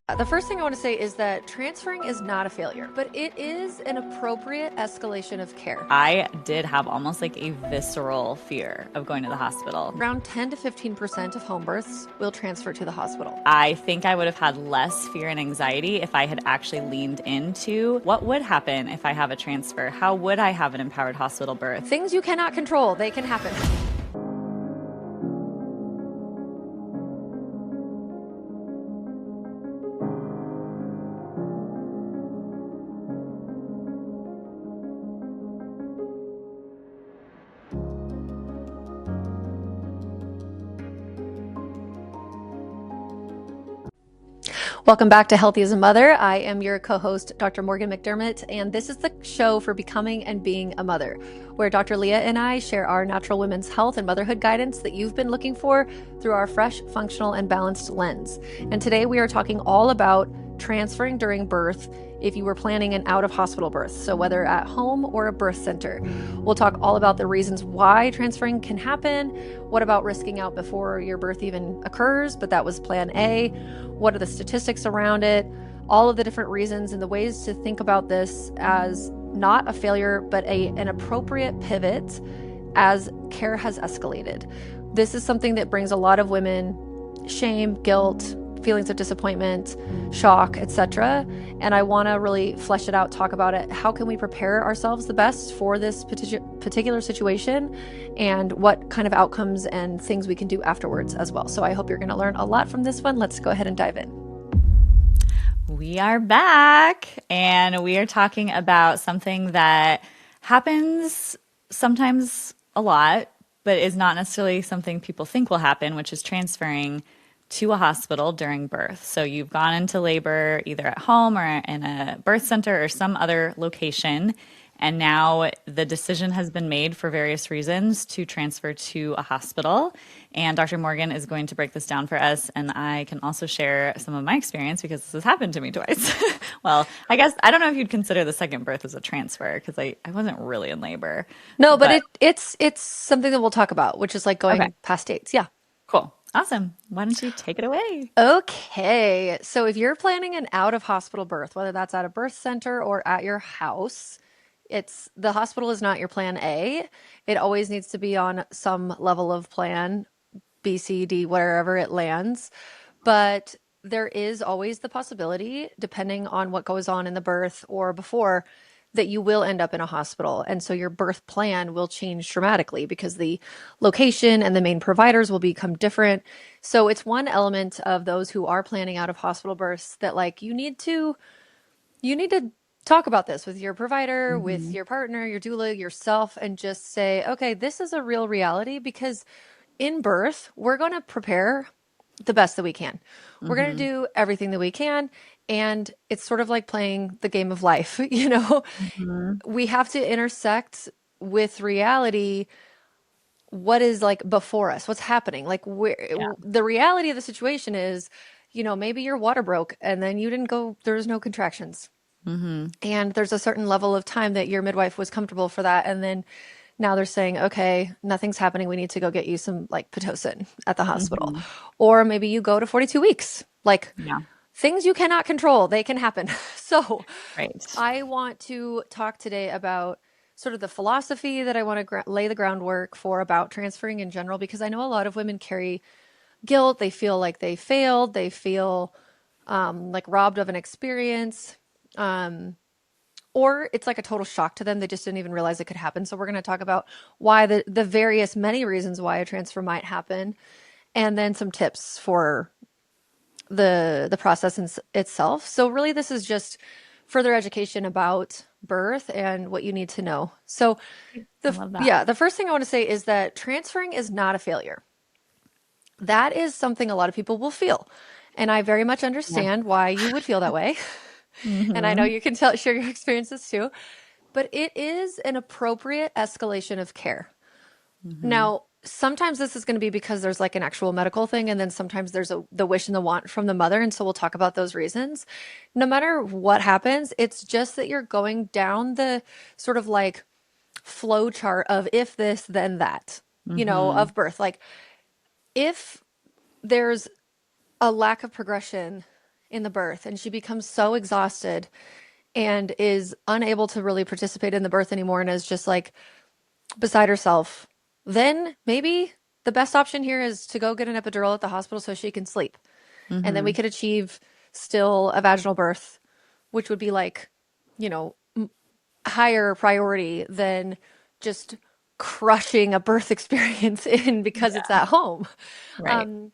The first thing I want to say is that transferring is not a failure, but it is an appropriate escalation of care. I did have almost like a visceral fear of going to the hospital. Around 10 to 15% of home births will transfer to the hospital. I think I would have had less fear and anxiety if I had actually leaned into what would happen if I have a transfer. How would I have an empowered hospital birth? Things you cannot control, they can happen. Welcome back to Healthy as a Mother. I am your co-host, Dr. Morgan McDermott, and this is the show for becoming and being a mother, where Dr. Leah and I share our natural women's health and motherhood guidance that you've been looking for through our fresh, functional, and balanced lens. And today we are talking all about transferring during birth if you were planning an out-of-hospital birth, so whether at home or a birth center. We'll talk all about the reasons why transferring can happen, what about risking out before your birth even occurs, but that was plan A, what are the statistics around it, all of the different reasons and the ways to think about this as not a failure, but an appropriate pivot as care has escalated. This is something that brings a lot of women shame, guilt, feelings of disappointment, shock, etc. And I want to really flesh it out, talk about it. How can we prepare ourselves the best for this particular situation, and what kind of outcomes and things we can do afterwards as well. So I hope you're going to learn a lot from this one. Let's go ahead and dive in. We are back, and we are talking about something that happens sometimes a lot, but is not necessarily something people think will happen, which is transferring to a hospital during birth. So you've gone into labor either at home or in a birth center or some other location, and now the decision has been made for various reasons to transfer to a hospital. And Dr. Morgan is going to break this down for us, and I can also share some of my experience because this has happened to me twice. Well, I guess I don't know if you'd consider the second birth as a transfer because I wasn't really in labor. No, but it's something that we'll talk about, which is like Okay, going past dates. Yeah. cool. Awesome. Why don't you take it away? Okay. So if you're planning an out of hospital birth, whether that's at a birth center or at your house, the hospital is not your plan A. It always needs to be on some level of plan B, C, D, wherever it lands. But there is always the possibility, depending on what goes on in the birth or before, that you will end up in a hospital. And so your birth plan will change dramatically because the location and the main providers will become different. So it's one element of those who are planning out of hospital births that like you need to talk about this with your provider, with Mm-hmm. your partner, your doula, yourself, and just say, okay, this is a real reality because in birth, we're going to prepare the best that we can. We're going to Mm-hmm. do everything that we can. And it's sort of like playing the game of life. You know, Mm-hmm. we have to intersect with reality. What is like before us? What's happening? Like Yeah. the reality of the situation is, maybe your water broke and then you didn't go, there was no contractions. Mm-hmm. And there's a certain level of time that your midwife was comfortable for that. And then now they're saying, okay, nothing's happening. We need to go get you some like Pitocin at the hospital. Mm-hmm. Or maybe you go to 42 weeks. Like Yeah. things you cannot control, they can happen. So Right. I want to talk today about sort of the philosophy that I want to lay the groundwork for about transferring in general, because I know a lot of women carry guilt. They feel like they failed. They feel like robbed of an experience. Um, or it's like a total shock to them. They just didn't even realize it could happen. So we're going to talk about why the various many reasons why a transfer might happen, and then some tips for the process itself. So really this is just further education about birth and what you need to know. So I love that. the first thing I want to say is that transferring is not a failure. That is something a lot of people will feel. And I very much Yeah. understand why you would feel that way. And I know Mm-hmm. you can share your experiences too, but it is an appropriate escalation of care. Mm-hmm. Now, sometimes this is going to be because there's like an actual medical thing, and then sometimes there's the wish and the want from the mother. And so we'll talk about those reasons. No matter what happens, it's just that you're going down the sort of like flow chart of if this, then that, Mm-hmm. of birth. Like if there's a lack of progression in the birth and she becomes so exhausted and is unable to really participate in the birth anymore and is just like beside herself, then maybe the best option here is to go get an epidural at the hospital so she can sleep. And then we Mm-hmm. could achieve still a vaginal birth, which would be like, you know, higher priority than just crushing a birth experience in because it's Yeah. at home. Right. Um,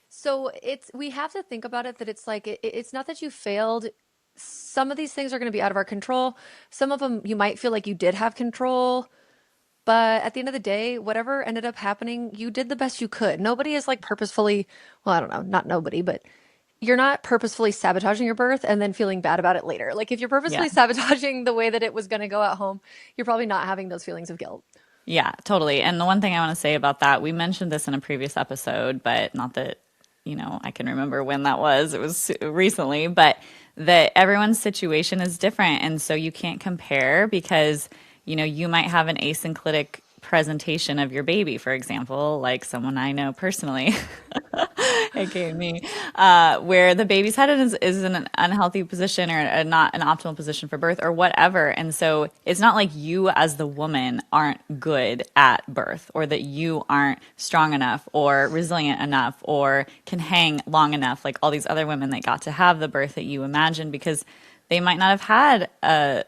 so it's we have to think about it that it's like it's not that you failed. Some of these things are going to be out of our control. Some of them you might feel like you did have control, but at the end of the day, whatever ended up happening, you did the best you could. Nobody is like purposefully, well, I don't know, not nobody, but you're not purposefully sabotaging your birth and then feeling bad about it later. Like if you're Yeah. purposefully sabotaging the way that it was going to go at home, you're probably not having those feelings of guilt. Yeah, totally. And the one thing I want to say about that, we mentioned this in a previous episode, but not that, I can remember when that was. It was recently, but that everyone's situation is different. And so you can't compare because, you might have an asynclitic presentation of your baby, for example, like someone I know personally, aka me, where the baby's head is in an unhealthy position or not an optimal position for birth or whatever. And so it's not like you as the woman aren't good at birth or that you aren't strong enough or resilient enough or can hang long enough like all these other women that got to have the birth that you imagined because they might not have had a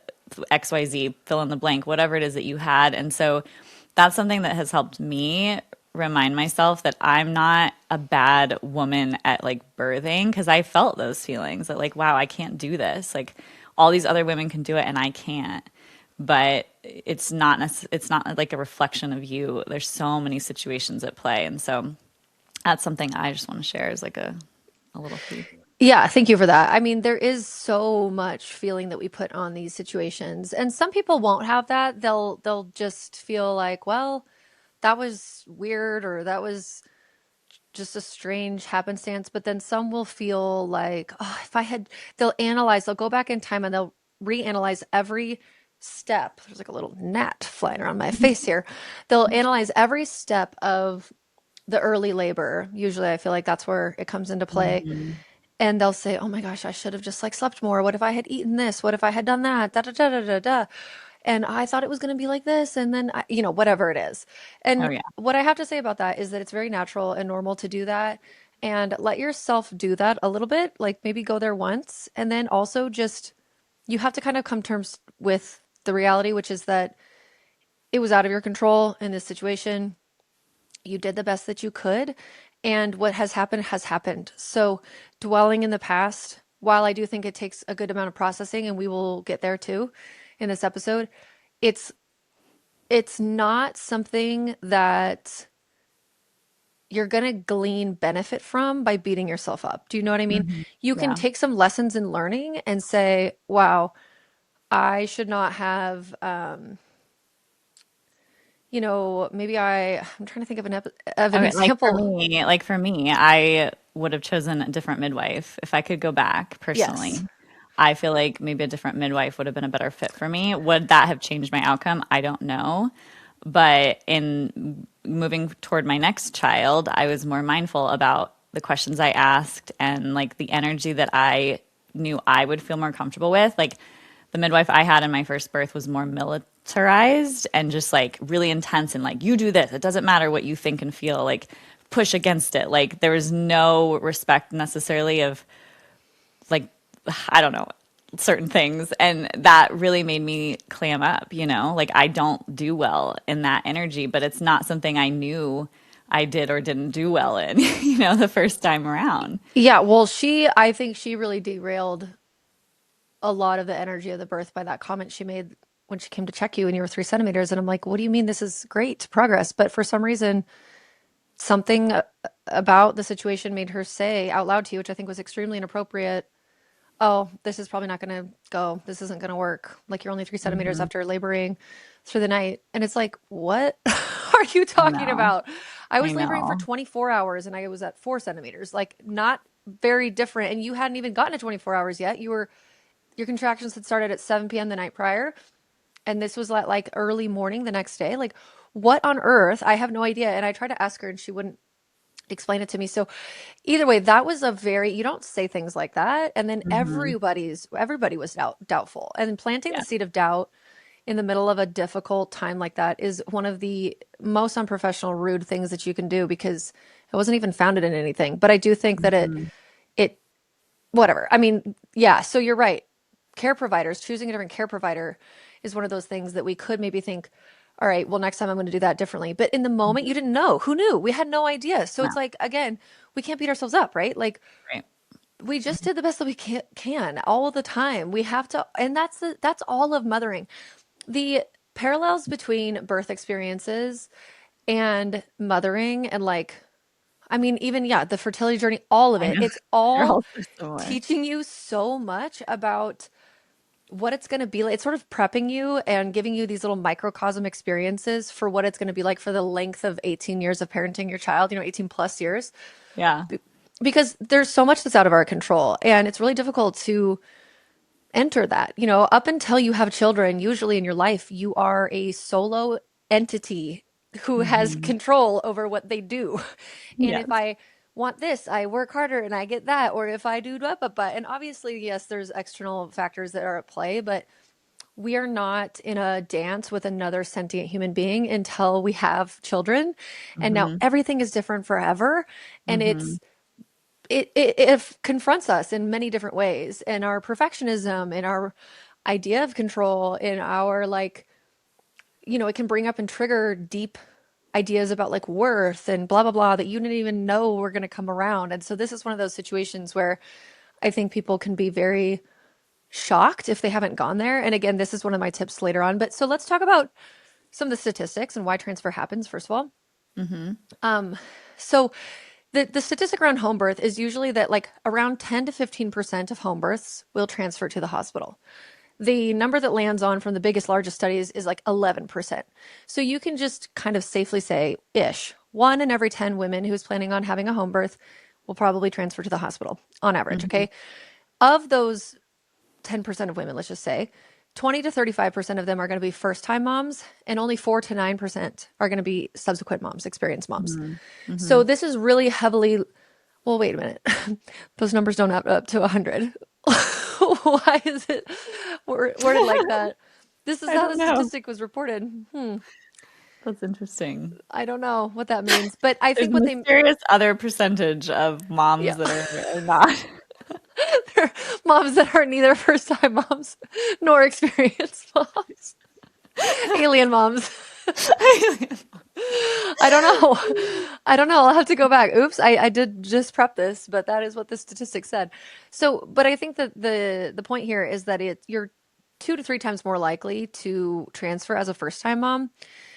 XYZ, fill in the blank, whatever it is that you had. And so that's something that has helped me remind myself that I'm not a bad woman at like birthing because I felt those feelings that like, wow, I can't do this. Like all these other women can do it and I can't. But it's not like a reflection of you. There's so many situations at play. And so that's something I just want to share as like a little piece. Yeah, thank you for that. I mean, there is so much feeling that we put on these situations, and some people won't have that. They'll just feel like, well, that was weird or that was just a strange happenstance, but then some will feel like, oh, if I had, they'll go back in time and they'll reanalyze every step. There's like a little gnat flying around my face here. They'll analyze every step of the early labor. Usually I feel like that's where it comes into play. Mhm. And they'll say, oh my gosh, I should have just like slept more. What if I had eaten this? What if I had done that? Da da da da da da. And I thought it was going to be like this. And then, whatever it is. Oh And yeah. what I have to say about that is that it's very natural and normal to do that. And let yourself do that a little bit, like maybe go there once. And then also just, you have to kind of come terms with the reality, which is that it was out of your control in this situation. You did the best that you could. And what has happened has happened. So dwelling in the past, while I do think it takes a good amount of processing, and we will get there too in this episode, it's it's not something that you're going to glean benefit from by beating yourself up. Do you know what I mean? Mhm. You can Yeah. take some lessons in learning and say, wow, I should not have, maybe I'm trying to think of an Okay, example. like for me, I would have chosen a different midwife if I could go back Yes. personally. I feel like maybe a different midwife would have been a better fit for me. Would that have changed my outcome? I don't know. But in moving toward my next child, I was more mindful about the questions I asked and like the energy that I knew I would feel more comfortable with. Like the midwife I had in my first birth was more militarized and just like really intense and like, you do this. It doesn't matter what you think and feel, like push against it. Like there was no respect necessarily of like, I don't know, certain things. And that really made me clam up, like I don't do well in that energy, but it's not something I knew I did or didn't do well in, the first time around. Yeah, well, I think she really derailed a lot of the energy of the birth by that comment she made when she came to check you and you were 3 centimeters. And I'm like, what do you mean this is great progress? But for some reason, something about the situation made her say out loud to you, which I think was extremely inappropriate. Oh, this is probably not going to go. This isn't going to work. Like you're only 3 centimeters Hmm. after laboring through the night. And it's like, what are you I talking know. about? I I was laboring for know. 24 hours and I was at 4 centimeters, like not very different. And you hadn't even gotten to 24 hours yet. Your contractions had started at 7 p.m. the night prior. And this was at like early morning the next day. Like, what on earth? I have no idea. And I tried to ask her and explain it to me. So either way, that was a very, you don't say things like that. And then Hmm. everybody was doubtful. And planting the Yeah. seed of doubt in the middle of a difficult time like that is one of the most unprofessional, rude things that you can do because it wasn't even founded in anything. But I do think that Hmm. it, whatever. I mean, yeah, so you're right. Care providers, choosing a different care provider is one of those things that we could maybe think, all right, well, next time I'm going to do that differently. But in the moment, you didn't know. Who knew? We had no idea. So No. it's like, again, we can't beat ourselves up, right? Like, Right. we just did the best that we can all the time. We have to, and that's all of mothering. The parallels between birth experiences and mothering and like, I mean, even, yeah, the fertility journey, all of I it, know. it's They're all all so similar. teaching you so much about what it's going to be like. It's sort of prepping you and giving you these little microcosm experiences for what it's going to be like for the length of 18 years of parenting your child, 18 plus years. Yeah. Because there's so much that's out of our control. And it's really difficult to enter that. Up until you have children, usually in your life, you are a solo entity who has Hmm. control over what they do. And if Yes. I want this, I work harder and I get that. Or if I do blah, blah, blah. And obviously, yes, there's external factors that are at play, but we are not in a dance with another sentient human being until we have children. And now Hmm. everything is different forever. And Hmm. it confronts us in many different ways, and our perfectionism and our idea of control and our like, it can bring up and trigger deep ideas about like worth and blah blah blah that you didn't even know were going to come around. And so this is one of those situations where I think people can be very shocked if they haven't gone there. And again, this is one of my tips later on. But so let's talk about some of the statistics and why transfer happens, first of all. Hmm. So the statistic around home birth is usually that like around 10 to 15% of home births will transfer to the hospital. The number that lands on from the biggest, largest studies is like 11%. So you can just kind of safely say, ish, one in every 10 women who's planning on having a home birth will probably transfer to the hospital on average. Hmm. Okay. Of those 10% of women, let's just say, 20 to 35% of them are going to be first time moms, and only 4 to 9% are going to be subsequent moms, experienced moms. Hmm. So Hmm. this is really heavily, well, wait a minute. Those numbers don't add up to 100. Why is it worded like that? This is I how the don't know. statistic was reported. That's interesting. I don't know what that means, but I There's think a what they, mysterious other percentage of moms yeah, that are not. they're moms that are neither first time moms nor experienced moms, alien moms. I don't know. I don't know. I'll have to go back. Oops, I did just prep this, but that is what the statistic said. So, but I think that the point here is that you're 2 to 3 times more likely to transfer as a first time mom.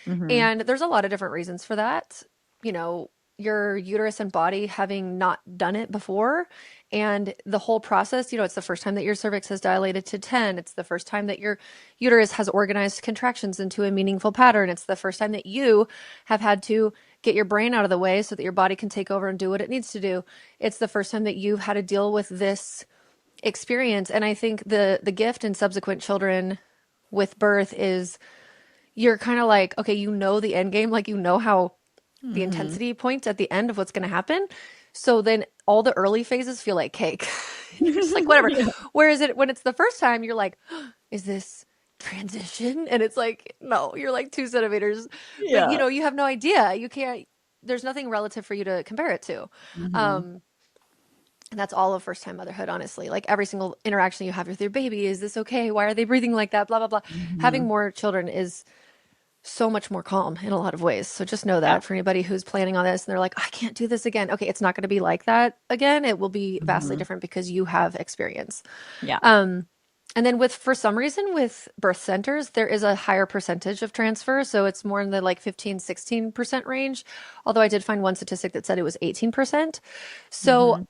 Hmm. And there's a lot of different reasons for that. You know, your uterus and body having not done it before. And the whole process, it's the first time that your cervix has dilated to 10. It's the first time that your uterus has organized contractions into a meaningful pattern. It's the first time that you have had to get your brain out of the way so that your body can take over and do what it needs to do. It's the first time that you've had to deal with this experience. And I think the gift in subsequent children with birth is you're kind of like, okay, the end game, like how the Hmm. intensity points at the end of what's going to happen. So then all the early phases feel like cake. You're just like, whatever. Yeah. Whereas when it's the first time, you're like, is this transition? And it's like, no, you're like 2 centimeters. But Yeah. you have no idea. You can't, there's nothing relative for you to compare it to. Hmm. Um, and that's all of first time motherhood, honestly. Like every single interaction you have with your baby, is this okay? Why are they breathing like that? Blah, blah, blah. Having Hmm. more children is so much more calm in a lot of ways. So just know Yeah. that for anybody who's planning on this and they're like, I can't do this again. Okay, it's not going to be like that again. It will be vastly Hmm. different because you have experience. Yeah. Um, and then for some reason with birth centers, there is a higher percentage of transfer. So it's more in the like 15-16% range. Although I did find one statistic that said it was 18%. So Hmm.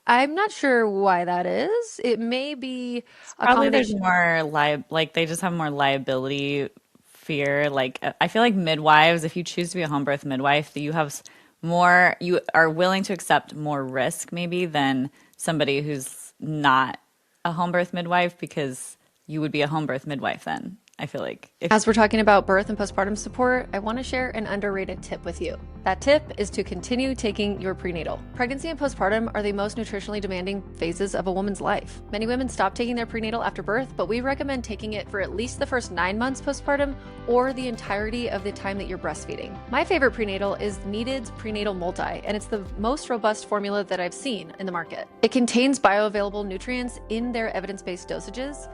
I'm not sure why that is. It may be a Probably there's combination. more like they just have more liability fear. Like I feel like midwives, if you choose to be a home birth midwife, that you have more, you are willing to accept more risk maybe than somebody who's not a home birth midwife because you would be a home birth midwife then. I feel like if As we're talking about birth and postpartum support, I want to share an underrated tip with you. That tip is to continue taking your prenatal. Pregnancy and postpartum are the most nutritionally demanding phases of a woman's life. Many women stop taking their prenatal after birth, but we recommend taking it for at least the first 9 months postpartum or the entirety of the time that you're breastfeeding. My favorite prenatal is Needed's Prenatal Multi, and it's the most robust formula that I've seen in the market. It contains bioavailable nutrients in their evidence-based dosages,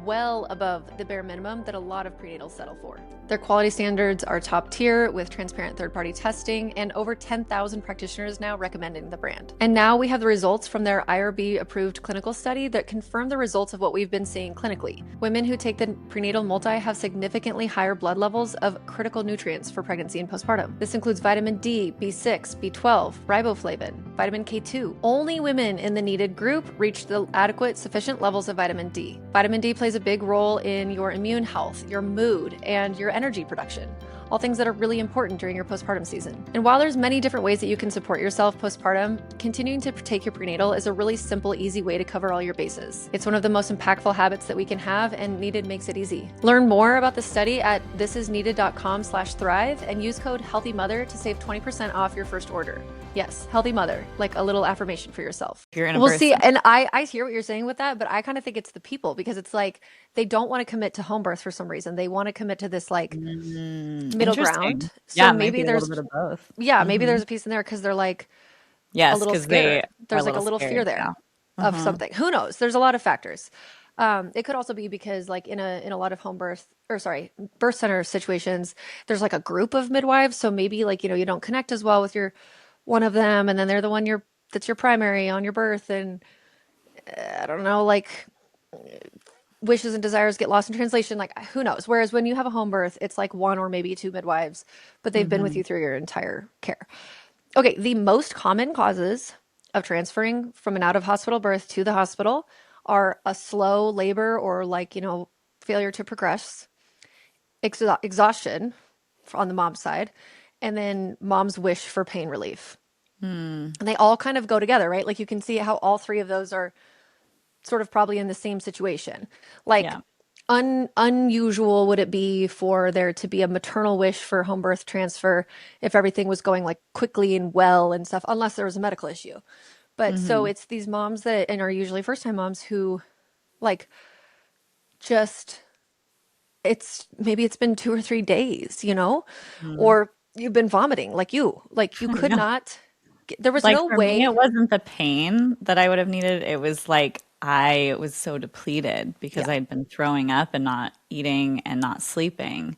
well above the bare minimum that a lot of prenatals settle for. Their quality standards are top tier with transparent third-party testing and over 10,000 practitioners now recommending the brand. And now we have the results from their IRB approved clinical study that confirm the results of what we've been seeing clinically. Women who take the prenatal multi have significantly higher blood levels of critical nutrients for pregnancy and postpartum. This includes vitamin D, B6, B12, riboflavin, vitamin K2. Only women in the needed group reach the adequate, sufficient levels of vitamin D. Vitamin D plays a big role in your immune health, your mood, and your energy production, all things that are really important during your postpartum season. And while there's many different ways that you can support yourself postpartum, continuing to take your prenatal is a really simple, easy way to cover all your bases. It's one of the most impactful habits that we can have, and Needed makes it easy. Learn more about the study at thisisneeded.com/thrive and use code HEALTHYMOTHER to save 20% off your first order. Yes, healthy mother, like a little affirmation for yourself. you're in a We'll birth see. And I hear what you're saying with that, but I kind of think it's the people, because it's like they don't want to commit to home birth for some reason. They want to commit to this like middle ground. interesting. So Yeah, maybe maybe a little there's, bit of both. yeah, maybe there's a piece in there because they're like a Yes, little because they scared. are a There's like a little little fear scared. there Yeah. of something. Who knows? There's a lot of factors. It could also be because like in a lot of home birth, or sorry, birth center situations, there's like a group of midwives. So maybe like, you don't connect as well with your one of them, and then they're the one that's your primary on your birth, and I don't know, like wishes and desires get lost in translation, like who knows. Whereas when you have a home birth, it's like one or maybe two midwives, but they've been with Hmm. you through your entire care. Okay, the most common causes of transferring from an out of hospital birth to the hospital are a slow labor, or like, failure to progress, exhaustion on the mom's side, and then mom's wish for pain relief. Hmm. And they all kind of go together, right? Like you can see how all three of those are sort of probably in the same situation. Like Yeah. unusual would it be for there to be a maternal wish for home birth transfer if everything was going like quickly and well and stuff, unless there was a medical issue. But so Hmm. it's these moms that, and are usually first time moms, who like just, it's been 2 or 3 days, Hmm. or you've been vomiting like you I could know. not there was Like no for me, way. it wasn't the pain that I would have needed. It was like I was so depleted because Yeah. I'd been throwing up and not eating and not sleeping.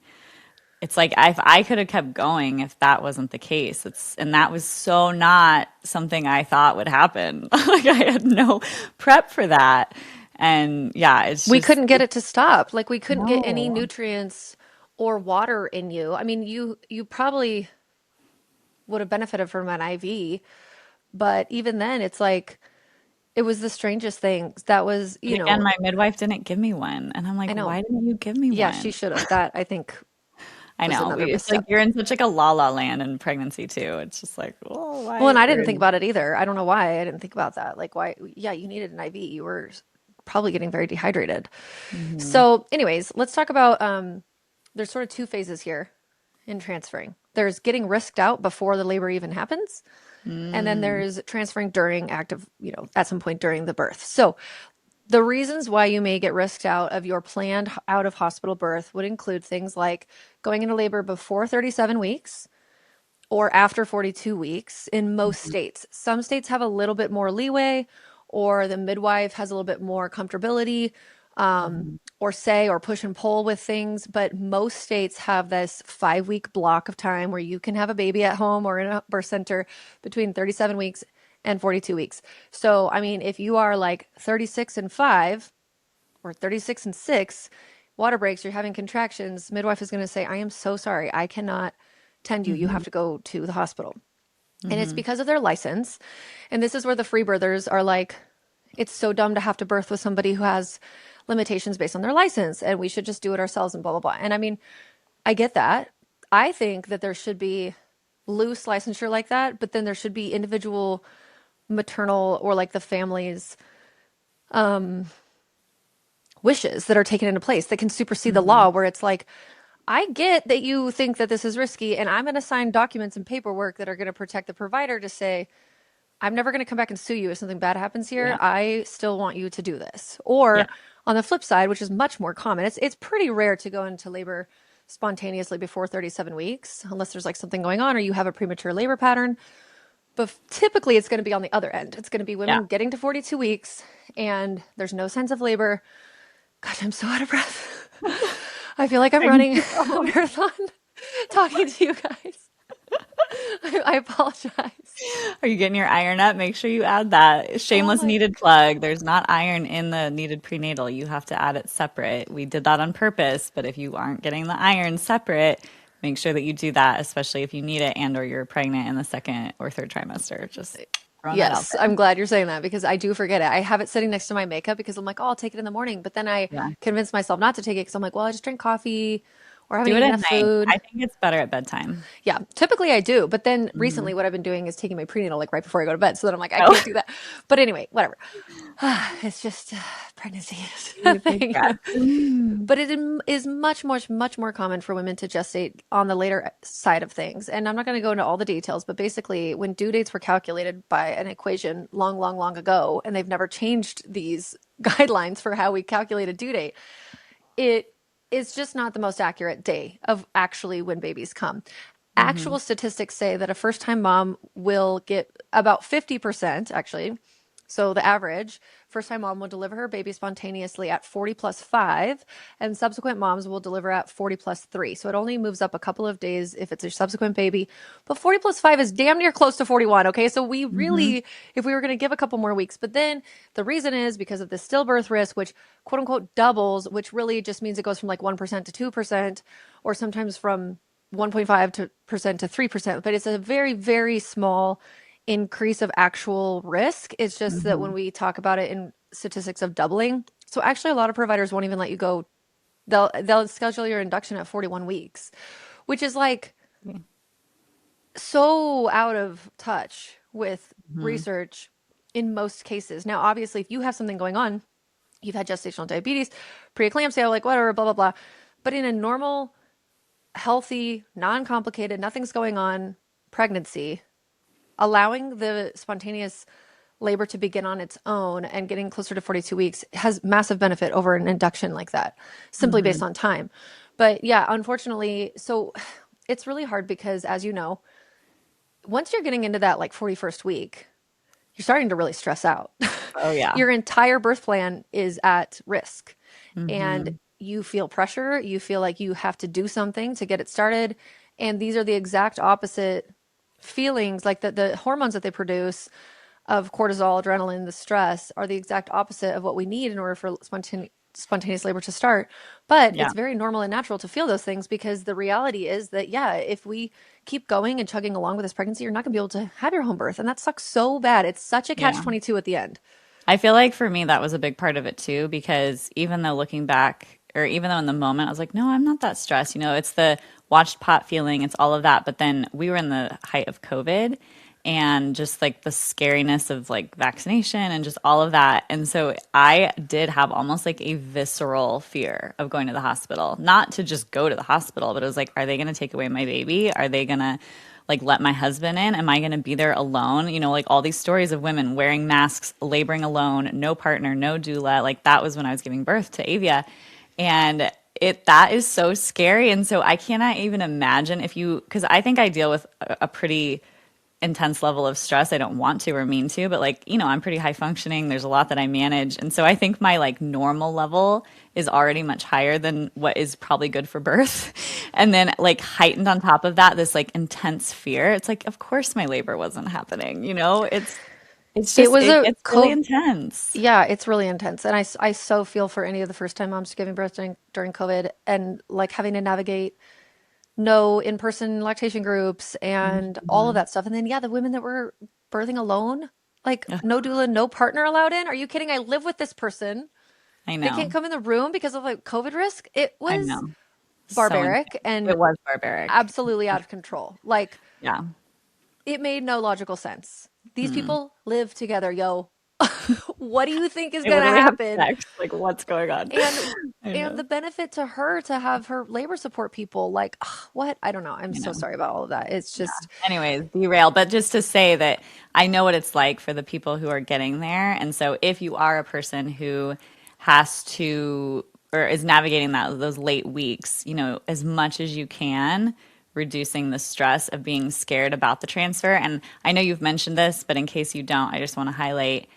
It's like I could have kept going if that wasn't the case. And that was so not something I thought would happen. Like I had no prep for that. And yeah, it's We just couldn't get it to stop. Like we couldn't get any no. nutrients or water in you. I mean, you probably would have benefited from an IV, but even then it's like it was the strangest thing. That was, And again, my midwife didn't give me one. And I'm I like, know. why didn't you give me Yeah, she one? should have. That I think I was know. another It's like misstep. you're in such like a la la land in pregnancy too. It's just like, oh, Well, and why I are didn't think you? about it either. I don't know why I didn't think about that. Like why, yeah, you needed an IV. You were probably getting very dehydrated. Hmm. So, anyways, let's talk about there's sort of two phases here in transferring. There's getting risked out before the labor even happens. And then Mm. there's transferring during active, at some point during the birth. So the reasons why you may get risked out of your planned out of hospital birth would include things like going into labor before 37 weeks or after 42 weeks in most Mhm. states. Some states have a little bit more leeway, or the midwife has a little bit more comfortability, Mhm. or say, or push and pull with things. But most states have this 5 week block of time where you can have a baby at home or in a birth center between 37 weeks and 42 weeks. So, I mean, if you are like 36 and 5 or 36 and 6, water breaks, you're having contractions, midwife is going to say, I am so sorry. I cannot tend you. You have Mhm. to go to the hospital. And it's Mhm. because of their license. And this is where the free birthers are like, it's so dumb to have to birth with somebody who has limitations based on their license, and we should just do it ourselves and blah, blah, blah. And I mean, I get that. I think that there should be loose licensure like that, but then there should be individual maternal, or like the family's wishes that are taken into place that can supersede the law, where it's like, I get that you think that this is risky, and I'm going to sign documents and paperwork that are going to protect the provider to say, I'm never going to come back and sue you if something bad happens here. Yeah. I still want you to do this. Yeah. Or on the flip side, which is much more common, it's pretty rare to go into labor spontaneously before 37 weeks, unless there's like something going on or you have a premature labor pattern. But typically, it's going to be on the other end. It's going to be Yeah. women getting to 42 weeks and there's no signs of labor. Gosh, I'm so out of breath. I feel like I'm I running a know. marathon talking to you guys. I apologize. Are you getting your iron up? Make sure you add that. Oh Shameless my needed plug. There's not iron in the needed prenatal. You have to add it separate. We did that on purpose, but if you aren't getting the iron separate, make sure that you do that, especially if you need it and or you're pregnant in the second or third trimester. Just throwing that out Yes, there. I'm glad you're saying that because I do forget it. I have it sitting next to my makeup because I'm like, oh, I'll take it in the morning. But then I Yeah. convince myself not to take it because I'm like, well, I just drink coffee or I haven't Do it eaten at enough night. food. I think it's better at bedtime. Yeah, typically I do. But then Hmm. recently, what I've been doing is taking my prenatal like right before I go to bed. So then I'm like, I can't Oh, do that. But anyway, whatever. It's just pregnancy is a thing. congrats. Mm. But it is much, much, much more common for women to gestate on the later side of things. And I'm not going to go into all the details, but basically, when due dates were calculated by an equation long, long, long ago, and they've never changed these guidelines for how we calculate a due date, it is just not the most accurate day of actually when babies come. Hmm. Actual statistics say that a first time mom will get about 50%, actually. So the average first time mom will deliver her baby spontaneously at 40 plus 5, and subsequent moms will deliver at 40 plus 3. So it only moves up a couple of days if it's a subsequent baby. But 40 plus 5 is damn near close to 41. Okay. So we Hmm. really, if we were going to give a couple more weeks, but then the reason is because of the stillbirth risk, which quote unquote doubles, which really just means it goes from like 1% to 2%, or sometimes from 1.5% to 3%, but it's a very, very small increase of actual risk. It's just that when Hmm. we talk about it in statistics of doubling, so actually a lot of providers won't even let you go. They'll schedule your induction at 41 weeks, which is like so out of touch with Hmm. research in most cases. Now, obviously, if you have something going on, you've had gestational diabetes, preeclampsia, like whatever, blah, blah, blah. But in a normal, healthy, non complicated, nothing's going on pregnancy, allowing the spontaneous labor to begin on its own and getting closer to 42 weeks has massive benefit over an induction like that, simply based Hmm. on time. But yeah, unfortunately, so it's really hard because, as you know, once you're getting into that like 41st week, you're starting to really stress out. Oh yeah. Your entire birth plan is at risk and Hmm. you feel pressure. You feel like you have to do something to get it started. And these are the exact opposite feelings, like the hormones that they produce of cortisol, adrenaline, the stress are the exact opposite of what we need in order for spontaneous labor to start. But Yeah. it's very normal and natural to feel those things because the reality is that, yeah, if we keep going and chugging along with this pregnancy, you're not going to be able to have your home birth. And that sucks so bad. It's such a catch Yeah. 22 at the end. I feel like for me, that was a big part of it too, because even though looking back, or even though in the moment I was like, no, I'm not that stressed, it's the watched pot feeling, it's all of that. But then we were in the height of COVID and just like the scariness of like vaccination and just all of that. And so I did have almost like a visceral fear of going to the hospital, not to just go to the hospital, but it was like, are they going to take away my baby? Are they going to like let my husband in? Am I going to be there alone? Like all these stories of women wearing masks, laboring alone, no partner, no doula. Like that was when I was giving birth to Avia. And that is so scary. And so I cannot even imagine because I think I deal with a pretty intense level of stress. I don't want to or mean to, but like, I'm pretty high functioning. There's a lot that I manage. And so I think my like normal level is already much higher than what is probably good for birth. And then like heightened on top of that, this like intense fear. It's like, of course my labor wasn't happening, it's It just, was it a gets really COVID. intense. Yeah, it's really intense. And I so feel for any of the first time moms giving birth during COVID and like having to navigate no in-person lactation groups and all of Mhm. that stuff. And then, yeah, the women that were birthing alone, like Ugh, no doula, no partner allowed in. Are you kidding? I live with this person. I They can't know. come in the room because of like COVID risk. It I was know. So intense. barbaric and It was barbaric. absolutely out of control. Like Yeah. it made no logical sense. These Mm. people live together, yo. What do you think is I going to literally have happen? sex. Like, what's going on? And I and know. the benefit to her to have her labor support people, like, what? I don't know. I'm I so know. sorry about all of that. It's Yeah. just, Anyways, derail. But just to say that I know what it's like for the people who are getting there. And so if you are a person who has to or is navigating those late weeks, as much as you can, reducing the stress of being scared about the transfer. And I know you've mentioned this, but in case you don't, I just want to highlight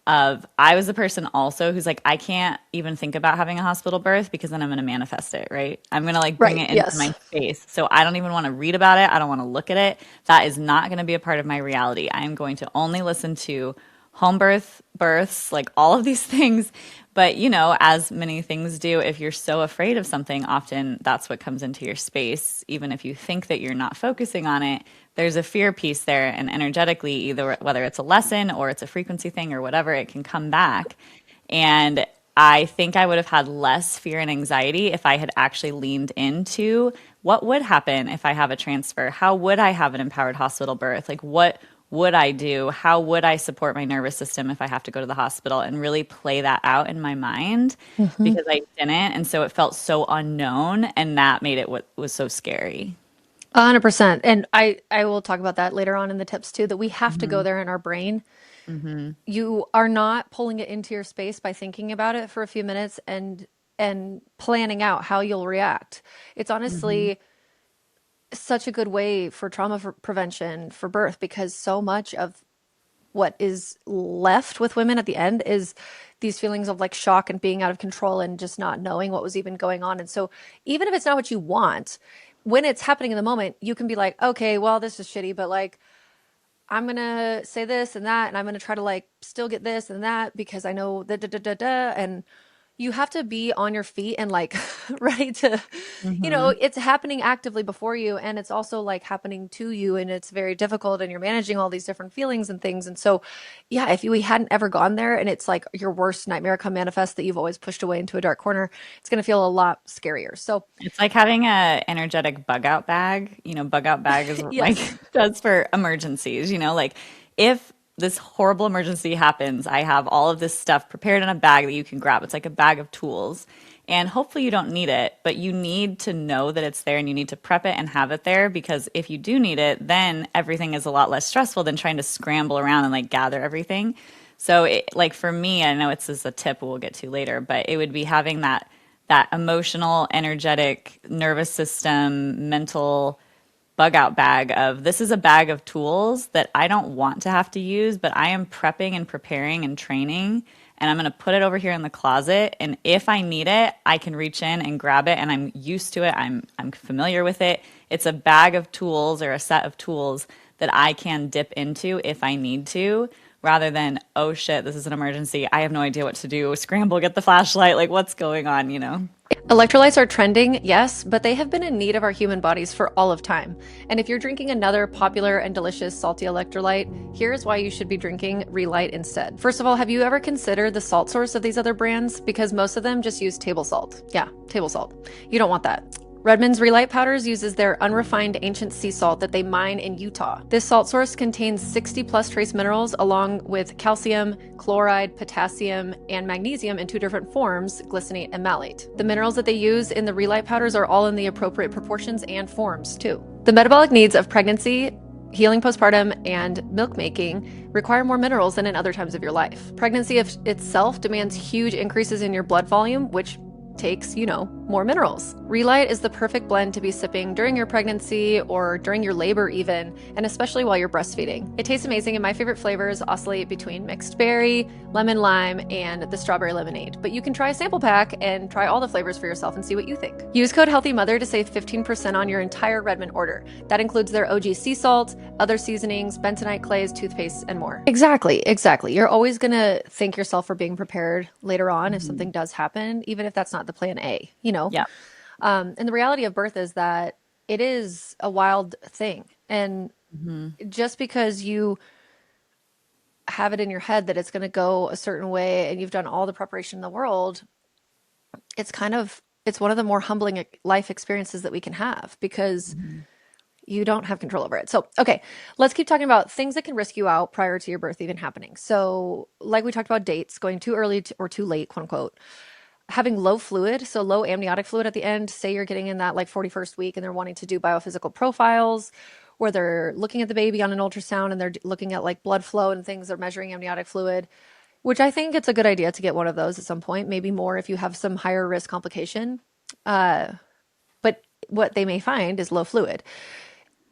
of I was the person also who's like, I can't even think about having a hospital birth because then I'm going to manifest it, right? I'm going to like bring right. it into Yes. my space. So I don't even want to read about it. I don't want to look at it. That is not going to be a part of my reality. I am going to only listen to home births, like all of these things. But, as many things do, if you're so afraid of something, often that's what comes into your space. Even if you think that you're not focusing on it, there's a fear piece there. And energetically, either whether it's a lesson or it's a frequency thing or whatever, it can come back. And I think I would have had less fear and anxiety if I had actually leaned into what would happen if I have a transfer? How would I have an empowered hospital birth? Like, what would I do? How would I support my nervous system if I have to go to the hospital and really play that out in my mind hmm because I didn't. And so it felt so unknown. And that made it what was so scary. 100%. And I will talk about that later on in the tips too, that we have to go Hmm. there in our brain. Hmm. You are not pulling it into your space by thinking about it for a few minutes and planning out how you'll react. It's Hmm. honestly such a good way for trauma prevention for birth because so much of what is left with women at the end is these feelings of like shock and being out of control and just not knowing what was even going on. And so, even if it's not what you want, when it's happening in the moment, you can be like, okay, well, this is shitty, but like, I'm gonna say this and that, and I'm gonna try to like still get this and that because I know da da da da da. And you have to be on your feet and like ready to, Hmm. it's happening actively before you, and it's also like happening to you, and it's very difficult, and you're managing all these different feelings and things. And so, yeah, if we hadn't ever gone there, and it's like your worst nightmare come manifest that you've always pushed away into a dark corner, it's gonna feel a lot scarier. So, It's like having a energetic bug out bag. Bug out bag is what Mike yes. does for emergencies. Like if this horrible emergency happens, I have all of this stuff prepared in a bag that you can grab. It's like a bag of tools. And hopefully you don't need it, but you need to know that it's there and you need to prep it and have it there because if you do need it, then everything is a lot less stressful than trying to scramble around and like gather everything. So like for me, I know it's just a tip we'll get to later, but it would be having that emotional, energetic, nervous system, mental bug out bag of this is a bag of tools that I don't want to have to use, but I am prepping and preparing and training. And I'm going to put it over here in the closet. And if I need it, I can reach in and grab it. And I'm used to it. I'm familiar with it. It's a bag of tools or a set of tools that I can dip into if I need to, rather than, oh shit, this is an emergency. I have no idea what to do. Scramble, get the flashlight. Like, what's going on? Electrolytes are trending, yes, but they have been in need of our human bodies for all of time. And if you're drinking another popular and delicious salty electrolyte, here's why you should be drinking Relight instead. First of all, have you ever considered the salt source of these other brands? Because most of them just use table salt. Yeah, table salt. You don't want that. Redmond's Relight Powders uses their unrefined ancient sea salt that they mine in Utah. This salt source contains 60 plus trace minerals along with calcium, chloride, potassium, and magnesium in two different forms, glycinate and malate. The minerals that they use in the Relight powders are all in the appropriate proportions and forms, too. The metabolic needs of pregnancy, healing postpartum, and milk making require more minerals than in other times of your life. Pregnancy itself demands huge increases in your blood volume, which takes, more minerals. Relight is the perfect blend to be sipping during your pregnancy or during your labor even, and especially while you're breastfeeding. It tastes amazing and my favorite flavors oscillate between mixed berry, lemon lime, and the strawberry lemonade. But you can try a sample pack and try all the flavors for yourself and see what you think. Use code HEALTHYMOTHER to save 15% on your entire Redmond order. That includes their OG sea salt, other seasonings, bentonite clays, toothpaste, and more. Exactly. You're always gonna thank yourself for being prepared later on if Hmm. something does happen, even if that's not the plan A. Yeah. And the reality of birth is that it is a wild thing. And Hmm. just because you have it in your head that it's going to go a certain way and you've done all the preparation in the world, it's one of the more humbling life experiences that we can have because Hmm. You don't have control over it. So, okay, let's keep talking about things that can risk you out prior to your birth even happening. So, like we talked about dates, going too early or too late, quote unquote. Having low fluid, so low amniotic fluid at the end. Say you're getting in that like 41st week and they're wanting to do biophysical profiles where they're looking at the baby on an ultrasound and they're looking at like blood flow and things. They're measuring amniotic fluid, which I think it's a good idea to get one of those at some point, maybe more if you have some higher risk complication. But what they may find is low fluid.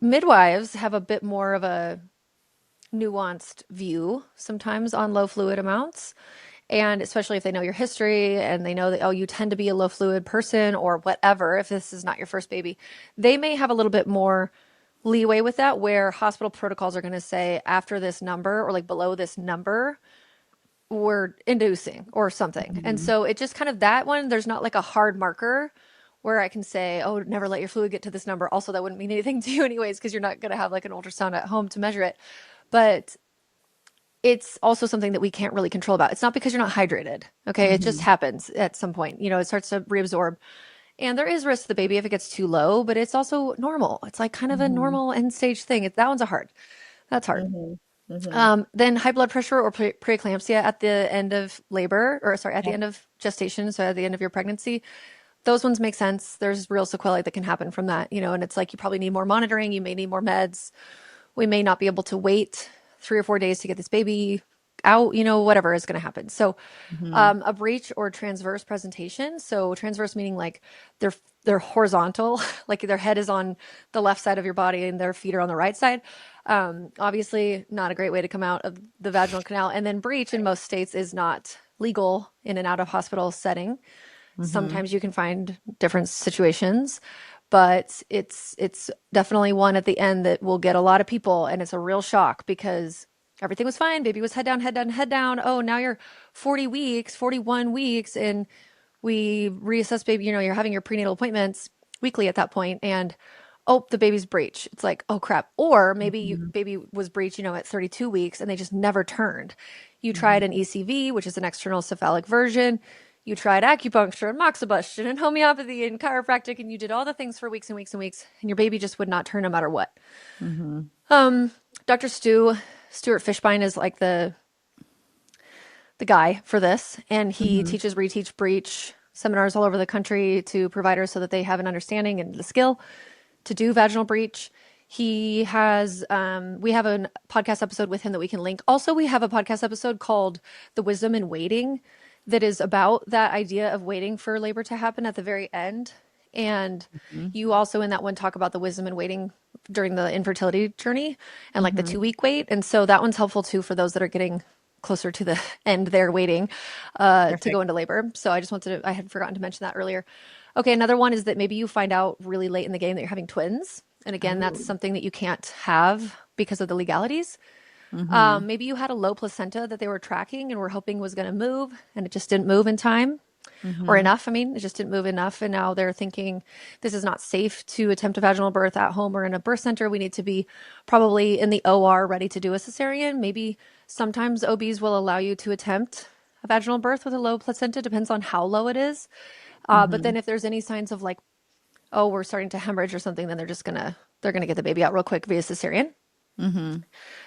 Midwives have a bit more of a nuanced view sometimes on low fluid amounts. And especially if they know your history and they know that, oh, you tend to be a low fluid person or whatever, if this is not your first baby, they may have a little bit more leeway with that, where hospital protocols are going to say after this number or like below this number, we're inducing or something. And Mm-hmm. so it just kind of that one, there's not like a hard marker where I can say, oh, never let your fluid get to this number. Also, that wouldn't mean anything to you anyways, because you're not going to have like an ultrasound at home to measure it. But it's also something that we can't really control about. It's not because you're not hydrated. Okay. It just Mm-hmm. happens at some point. It starts to reabsorb. And there is risk to the baby if it gets too low, but it's also normal. It's like kind of a Mm-hmm. normal end stage thing. That one's a hard. That's hard. Mm-hmm. Mm-hmm. Then high blood pressure or preeclampsia at the end of labor, or sorry, at the Yep. end of gestation, so at the end of your pregnancy, those ones make sense. There's real sequelae that can happen from that, and it's like you probably need more monitoring. You may need more meds. We may not be able to wait 3 or 4 days to get this baby out, whatever is going to happen. So, Mm-hmm. a breech or transverse presentation. So transverse meaning like they're horizontal, like their head is on the left side of your body and their feet are on the right side. Obviously, not a great way to come out of the vaginal canal. And then breech in most states is not legal in an out of hospital setting. Mm-hmm. Sometimes you can find different situations, but it's definitely one at the end that will get a lot of people, and it's a real shock because everything was fine. Baby was head down, head down, head down. Oh, now you're 40 weeks, 41 weeks, and we reassess baby. You're having your prenatal appointments weekly at that point, and oh, the baby's breech. It's like, oh crap. Or maybe Mm-hmm. baby was breech, at 32 weeks and they just never turned. You tried Mm-hmm. an ECV, which is an external cephalic version. You tried acupuncture and moxibustion and homeopathy and chiropractic, and you did all the things for weeks and weeks and weeks, and your baby just would not turn no matter what. Mm-hmm. Um, Dr. Stuart Fishbein is like the guy for this, and he Mm-hmm. teaches reteach breech seminars all over the country to providers so that they have an understanding and the skill to do vaginal breech. He has, we have a podcast episode with him that we can link. Also, we have a podcast episode called The Wisdom in Waiting that is about that idea of waiting for labor to happen at the very end. And you also in that one talk about the wisdom in waiting during the infertility journey and like the Mm-hmm. 2 week wait. And so that one's helpful too for those that are getting closer to the end there waiting to go Perfect. into labor. So I had forgotten to mention that earlier. Okay, another one is that maybe you find out really late in the game that you're having twins. And again, that's Oh. something that you can't have because of the legalities. Mm-hmm. Maybe you had a low placenta that they were tracking and were hoping was going to move and it just didn't move in time or Mm-hmm. enough. I mean, it just didn't move enough. And now they're thinking this is not safe to attempt a vaginal birth at home or in a birth center. We need to be probably in the OR ready to do a cesarean. Maybe sometimes OBs will allow you to attempt a vaginal birth with a low placenta, depends on how low it is. But Mm-hmm. then if there's any signs of like, oh, we're starting to hemorrhage or something, then they're gonna get the baby out real quick via cesarean. Mm-hmm.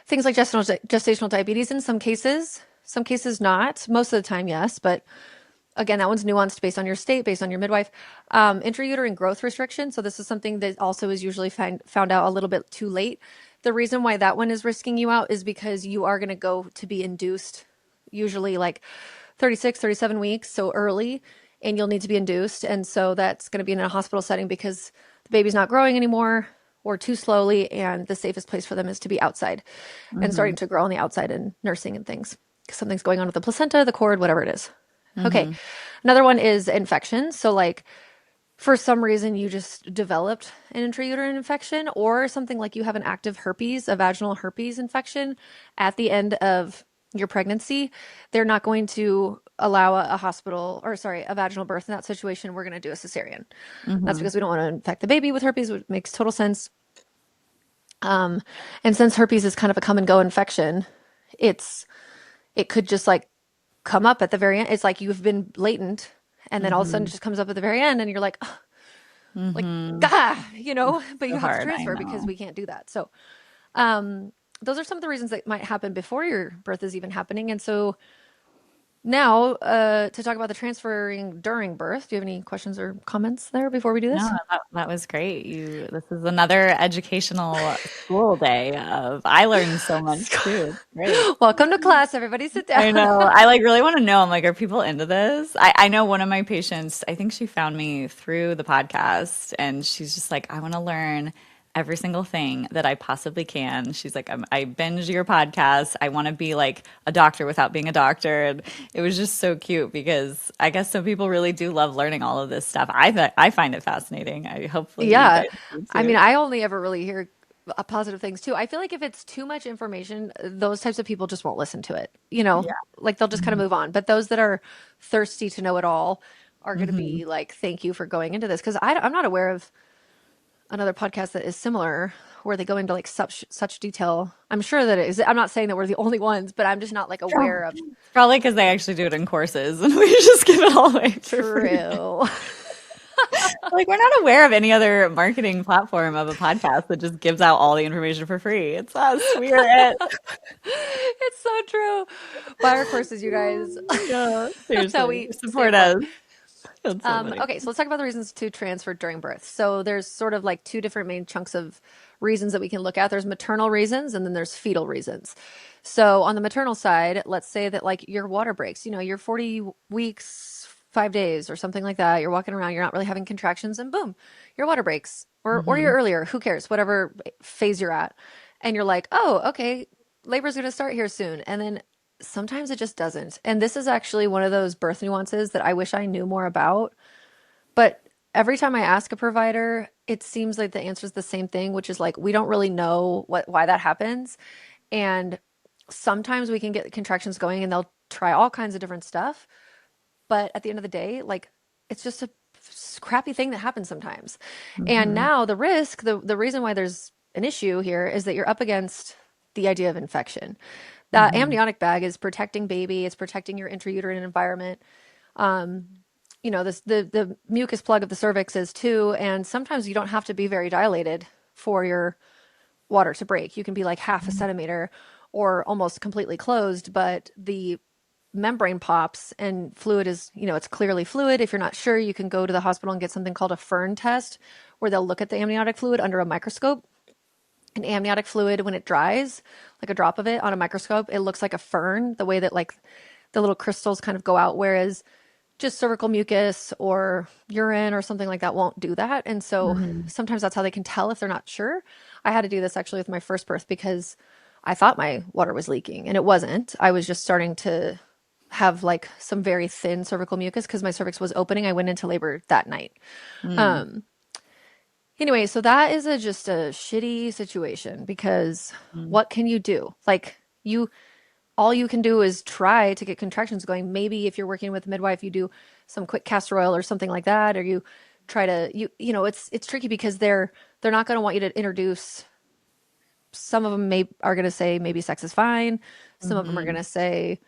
Things like gestational diabetes in some cases not. Most of the time, yes, but again, that one's nuanced based on your state, based on your midwife. Intrauterine growth restriction. So this is something that also is usually found out a little bit too late. The reason why that one is risking you out is because you are going to go to be induced usually like 36, 37 weeks, so early, and you'll need to be induced. And so that's going to be in a hospital setting because the baby's not growing anymore or too slowly, and the safest place for them is to be outside and Mm-hmm. starting to grow on the outside and nursing and things. Because something's going on with the placenta, the cord, whatever it is. Okay. Mm-hmm. Another one is infection. So, like, for some reason, you just developed an intrauterine infection, or something like you have an active herpes, a vaginal herpes infection at the end of your pregnancy. They're not going to allow a hospital or, sorry, a vaginal birth in that situation. We're going to do a cesarean. That's Mm-hmm. because we don't want to infect the baby with herpes, which makes total sense. And since herpes is kind of a come and go infection, it's it could just like come up at the very end. It's like you've been latent, and then all of a sudden Mm-hmm. it just comes up at the very end, and you're like, "Ugh." Like, Mm-hmm. ah, but you So have to hard. I transfer because know. we can't do that. So, um, those are some of the reasons that might happen before your birth is even happening. And so now, to talk about the transferring during birth, do you have any questions or comments there before we do No, this? that was great. This is another educational school day of, I learned so much too. Great. Welcome to class, everybody. Sit down. I know. I like really want to know. I'm like, are people into this? I know one of my patients, I think she found me through the podcast and she's just like, I want to learn every single thing that I possibly can. She's like, I binge your podcast. I want to be like a doctor without being a doctor. And it was just so cute because I guess some people really do love learning all of this stuff. I find it fascinating. Hopefully you Yeah. guys do I mean, too. I only ever really hear positive things too. I feel like if it's too much information, those types of people just won't listen to it. Yeah. Like they'll just kind of move on. But those that are thirsty to know it all are going to Hmm. be like, thank you for going into this. Because I'm not aware of another podcast that is similar where they go into like such detail. I'm sure that it is. I'm not saying that we're the only ones, but I'm just not like aware of. Probably because they actually do it in courses and we just give it all away for free. True. Like, we're not aware of any other marketing platform of a podcast that just gives out all the information for free. It's us. We are it. It's so true. Buy our courses, you guys. Yeah, That's how seriously. we stay Support afloat. us. That's so funny. Okay, so let's talk about the reasons to transfer during birth. So there's sort of like two different main chunks of reasons that we can look at. There's maternal reasons and then there's fetal reasons. So on the maternal side, let's say that like your water breaks, you're 40 weeks, 5 days or something like that. You're walking around, you're not really having contractions and boom, your water breaks or you're Hmm. earlier, who cares, whatever phase you're at. And you're like, oh, okay, labor's going to start here soon. And then sometimes it just doesn't. And this is actually one of those birth nuances that I wish I knew more about. But every time I ask a provider, it seems like the answer is the same thing, which is like we don't really know why that happens. And sometimes we can get contractions going and they'll try all kinds of different stuff. But at the end of the day, like it's just a crappy thing that happens sometimes. And Hmm. now the risk, the reason why there's an issue here is that you're up against the idea of infection. That Hmm. amniotic bag is protecting baby, it's protecting your intrauterine environment. Um, this the mucus plug of the cervix is too, and sometimes you don't have to be very dilated for your water to break. You can be like half a centimeter or almost completely closed, but the membrane pops and fluid is, it's clearly fluid. If you're not sure, you can go to the hospital and get something called a Fern test, where they'll look at the amniotic fluid under a microscope. And amniotic fluid, when it dries, like a drop of it on a microscope, it looks like a fern, the way that like the little crystals kind of go out, whereas just cervical mucus or urine or something like that won't do that. And so Hmm. sometimes that's how they can tell if they're not sure. I had to do this actually with my first birth because I thought my water was leaking and it wasn't. I was just starting to have like some very thin cervical mucus because my cervix was opening. I went into labor that night. Hmm. Um, anyway, so that is just a shitty situation because Hmm. what can you do? Like all you can do is try to get contractions going. Maybe if you're working with a midwife, you do some quick castor oil or something like that, or you try to it's tricky because they're not going to want you to introduce. Some of them are going to say maybe sex is fine. Some of them are going Hmm. to say,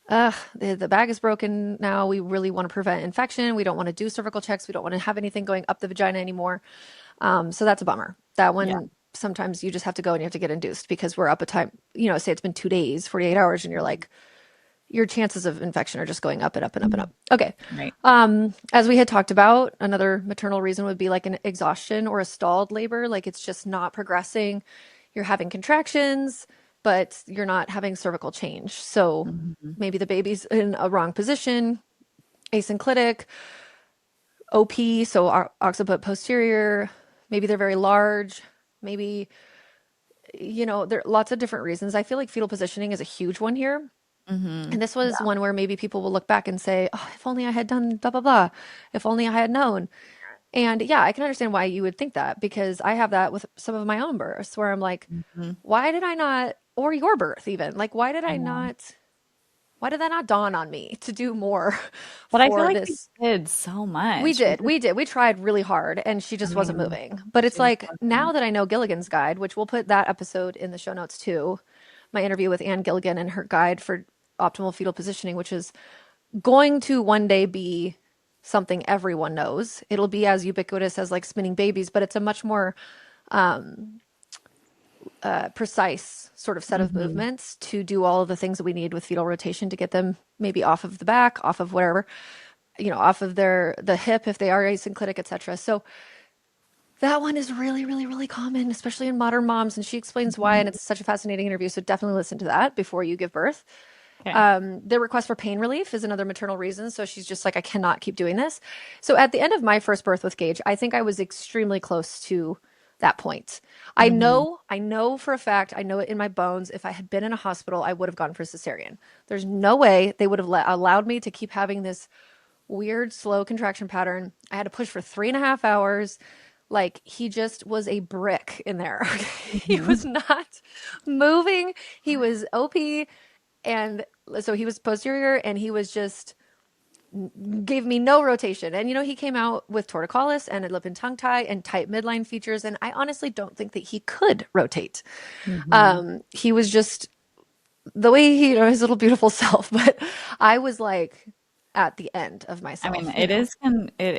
the bag is broken now. We really want to prevent infection. We don't want to do cervical checks. We don't want to have anything going up the vagina anymore. So that's a bummer. That Yeah. one, sometimes you just have to go and you have to get induced because we're up a time, say it's been 2 days, 48 hours, and you're like, your chances of infection are just going up and up and up and up. Okay. Right. As we had talked about, another maternal reason would be like an exhaustion or a stalled labor. Like it's just not progressing. You're having contractions, but you're not having cervical change. So Hmm. maybe the baby's in a wrong position, asynclitic, OP, so occiput posterior. Maybe they're very large. Maybe, there are lots of different reasons. I feel like fetal positioning is a huge one here. Hmm. And this was Yeah. one where maybe people will look back and say, oh, if only I had done blah, blah, blah. If only I had known. And yeah, I can understand why you would think that because I have that with some of my own births where I'm like, Hmm. why did I not, or your birth even, like, I know. why did that not dawn on me to do more But I feel for like we this? did so We much. did. We did. We tried really hard and she I just wasn't mean, moving. But it's she just like now wasn't. that I know Gilligan's Guide, which we'll put that episode in the show notes too, my interview with Anne Gilligan and her guide for optimal fetal positioning, which is going to one day be something everyone knows. It'll be as ubiquitous as like spinning babies, but it's a much more precise sort of set of Hmm. movements to do all of the things that we need with fetal rotation to get them maybe off of the back, off of whatever, off of the hip if they are asynclitic, etc. So that one is really, really, really common, especially in modern moms, and she explains why, and it's such a fascinating interview. So definitely listen to that before you give birth. Okay. The request for pain relief is another maternal reason. So she's just like, I cannot keep doing this. So at the end of my first birth with Gage, I think I was extremely close to that point. Hmm. I know for a fact, I know it in my bones. If I had been in a hospital, I would have gone for cesarean. There's no way they would have allowed me to keep having this weird, slow contraction pattern. I had to push for 3.5 hours. Like he just was a brick in there. He Hmm. was not moving. He was OP. And so he was posterior and he was just gave me no rotation. And he came out with torticollis and a lip and tongue tie and tight midline features. And I honestly don't think that he could rotate. Hmm. He was just the way his little beautiful self. But I was like at the end of I mean, myself. it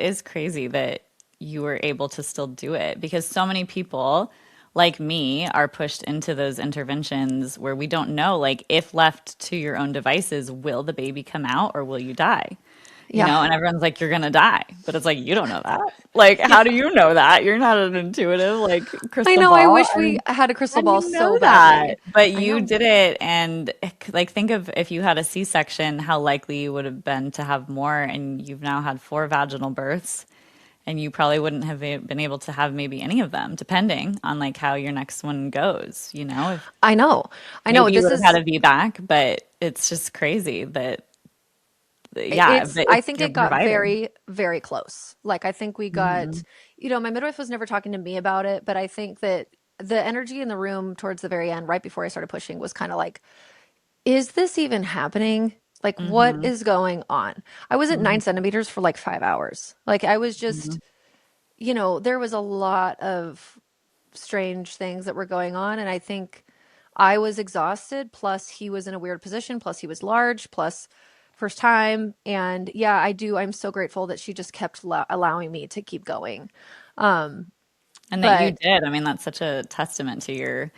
is crazy that you were able to still do it because so many people like me are pushed into those interventions where we don't know, like, if left to your own devices, will the baby come out or will you die? Yeah. And everyone's like, you're gonna die. But it's like, you don't know that. Like, Yeah. how do you know that? You're not an intuitive, like, I crystal know. I ball. wish we had a crystal How do ball you know so that? badly. But I you know. did it, and like think of if you had a C-section, how likely you would have been to have more, and you've now had four vaginal births, and you probably wouldn't have been able to have maybe any of them, depending on like how your next one goes. If I know. I know. maybe you This would have had is a VBAC, but it's just crazy that yeah, it's but I it's think your it got provider. very, very close. Like I think we got, Hmm. my midwife was never talking to me about it, but I think that the energy in the room towards the very end, right before I started pushing, was kind of like, is this even happening? Like, what Hmm. is going on? I was at Hmm. 9 centimeters for like 5 hours. Like I was Hmm. just, there was a lot of strange things that were going on. And I think I was exhausted. Plus, he was in a weird position. Plus, he was large. Plus, first time. And yeah, I do. I'm so grateful that she just kept allowing me to keep going. Um, And that you but did. I mean, that's such a testament to your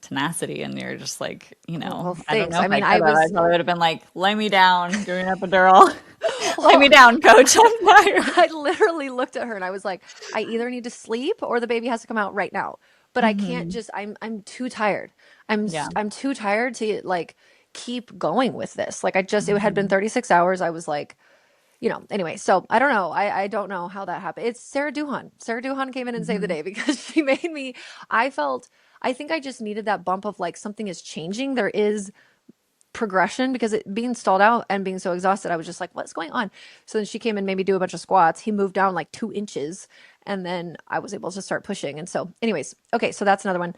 tenacity. And you're just like, well, I don't thanks. know if I I mean, could I have. I was, probably would have been like, lay me down, give me an epidural. Lay me well, down, coach. I'm tired. I literally looked at her and I was like, I either need to sleep or the baby has to come out right now. But I can't Hmm. just, I'm too tired. Yeah. I'm too tired to like keep going with this. Like it had been Hmm. 36 hours. I was like, anyway, so I don't know. I don't know how that happened. It's Sarah Duhan. Sarah Duhan came in and saved the Hmm. day because she made me, I felt, I think I just needed that bump of like something is changing. There is progression because it being stalled out and being so exhausted, I was just like, what's going on? So then she came and made me do a bunch of squats. He moved down like 2 inches and then I was able to start pushing. And so, anyways, okay, so that's another one.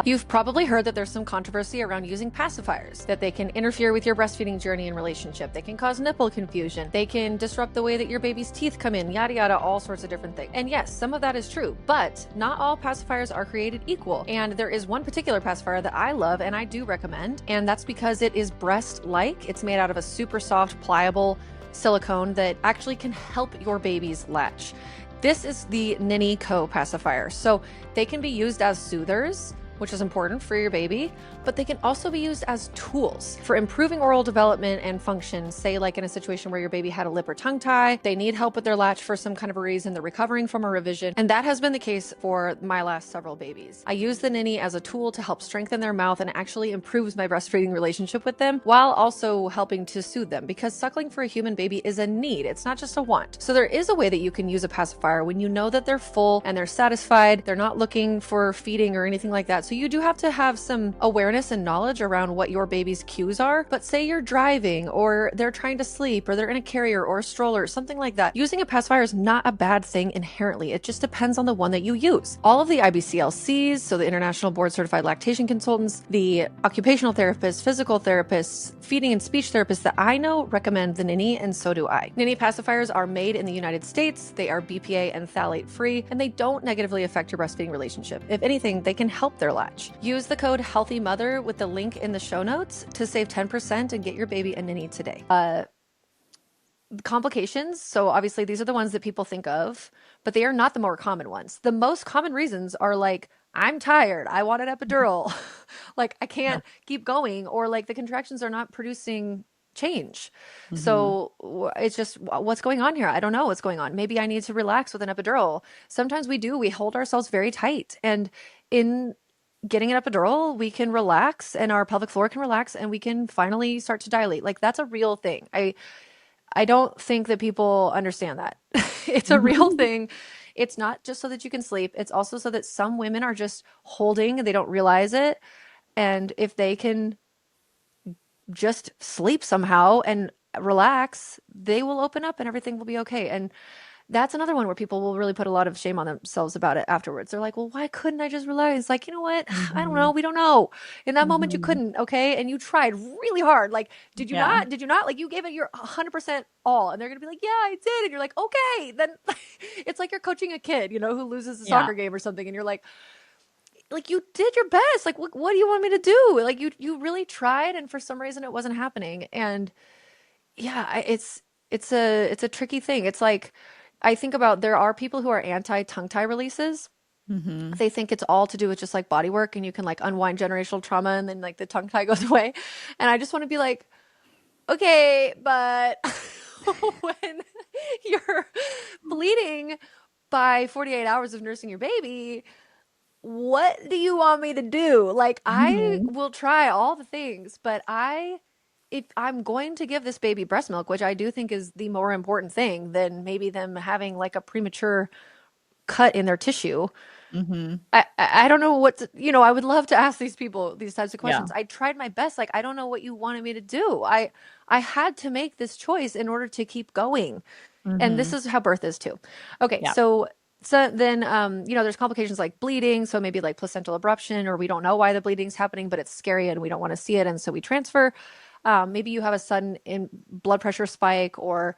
You've probably heard that there's some controversy around using pacifiers, that they can interfere with your breastfeeding journey and relationship. They can cause nipple confusion. They can disrupt the way that your baby's teeth come in, yada, yada, all sorts of different things. And yes, some of that is true, but not all pacifiers are created equal. And there is one particular pacifier that I love and I do recommend, and that's because it is breast-like. It's made out of a super soft, pliable silicone that actually can help your baby's latch. This is the Nini Co pacifier. So they can be used as soothers, which is important for your baby, but they can also be used as tools for improving oral development and function. Say like in a situation where your baby had a lip or tongue tie, they need help with their latch for some kind of a reason, they're recovering from a revision, and that has been the case for my last several babies. I use the Nini as a tool to help strengthen their mouth and actually improves my breastfeeding relationship with them while also helping to soothe them, because suckling for a human baby is a need, it's not just a want. So there is a way that you can use a pacifier when you know that they're full and they're satisfied, they're not looking for feeding or anything like that. So you do have to have some awareness and knowledge around what your baby's cues are. But say you're driving or they're trying to sleep or they're in a carrier or a stroller, something like that. Using a pacifier is not a bad thing inherently. It just depends on the one that you use. All of the IBCLCs, so the International Board Certified Lactation Consultants, the occupational therapists, physical therapists, feeding and speech therapists that I know recommend the Nini, and so do I. Nini pacifiers are made in the United States. They are BPA and phthalate free, and they don't negatively affect your breastfeeding relationship. If anything, they can help their latch. Use the code HEALTHYMOTHER with the link in the show notes to save 10% and get your baby a Nini today. Complications. So obviously these are the ones that people think of, but they are not the more common ones. The most common reasons are like, I'm tired, I want an epidural, like I Yeah. can't keep going, or like the contractions are not producing change. Hmm. So it's just what's going on here? I don't know what's going on. Maybe I need to relax with an epidural. Sometimes we do, we hold ourselves very tight. And in getting an epidural, we can relax and our pelvic floor can relax and we can finally start to dilate. Like that's a real thing. I don't think that people understand that. It's a real Hmm. thing. It's not just so that you can sleep. It's also so that some women are just holding and they don't realize it. And if they can just sleep somehow and relax, they will open up and everything will be okay. And that's another one where people will really put a lot of shame on themselves about it afterwards. They're like, well, why couldn't I just relax? It's like, you know what? I don't know. Hmm. We don't know. In that moment, you Hmm. couldn't, okay? And you tried really hard. Like, did you Yeah. not? Did you not? Like, you gave it your 100% all. And they're going to be like, yeah, I did. And you're like, okay. Then it's like you're coaching a kid, who loses a Yeah. soccer game or something. And you're like you did your best. Like, what do you want me to do? Like, you really tried. And for some reason, it wasn't happening. And yeah, it's a tricky thing. It's like I think about there are people who are anti tongue tie releases. Hmm. They think it's all to do with just like body work and you can like unwind generational trauma and then like the tongue tie goes away. And I just want to be like, okay, but when you're bleeding by 48 hours of nursing your baby, what do you want me to do? Like, I Hmm. will try all the things, but if I'm going to give this baby breast milk, which I do think is the more important thing than maybe them having like a premature cut in their tissue, Hmm. I don't know I would love to ask these people these types of Yeah. questions. I tried my best. Like, I don't know what you wanted me to do. I had to make this choice in order to keep going. And this Hmm. is how birth is too. Okay, Yeah. so then there's complications like bleeding, so maybe like placental abruption, or we don't know why the bleeding's happening, but it's scary and we don't want to see it, and so we transfer. Maybe you have a sudden in blood pressure spike or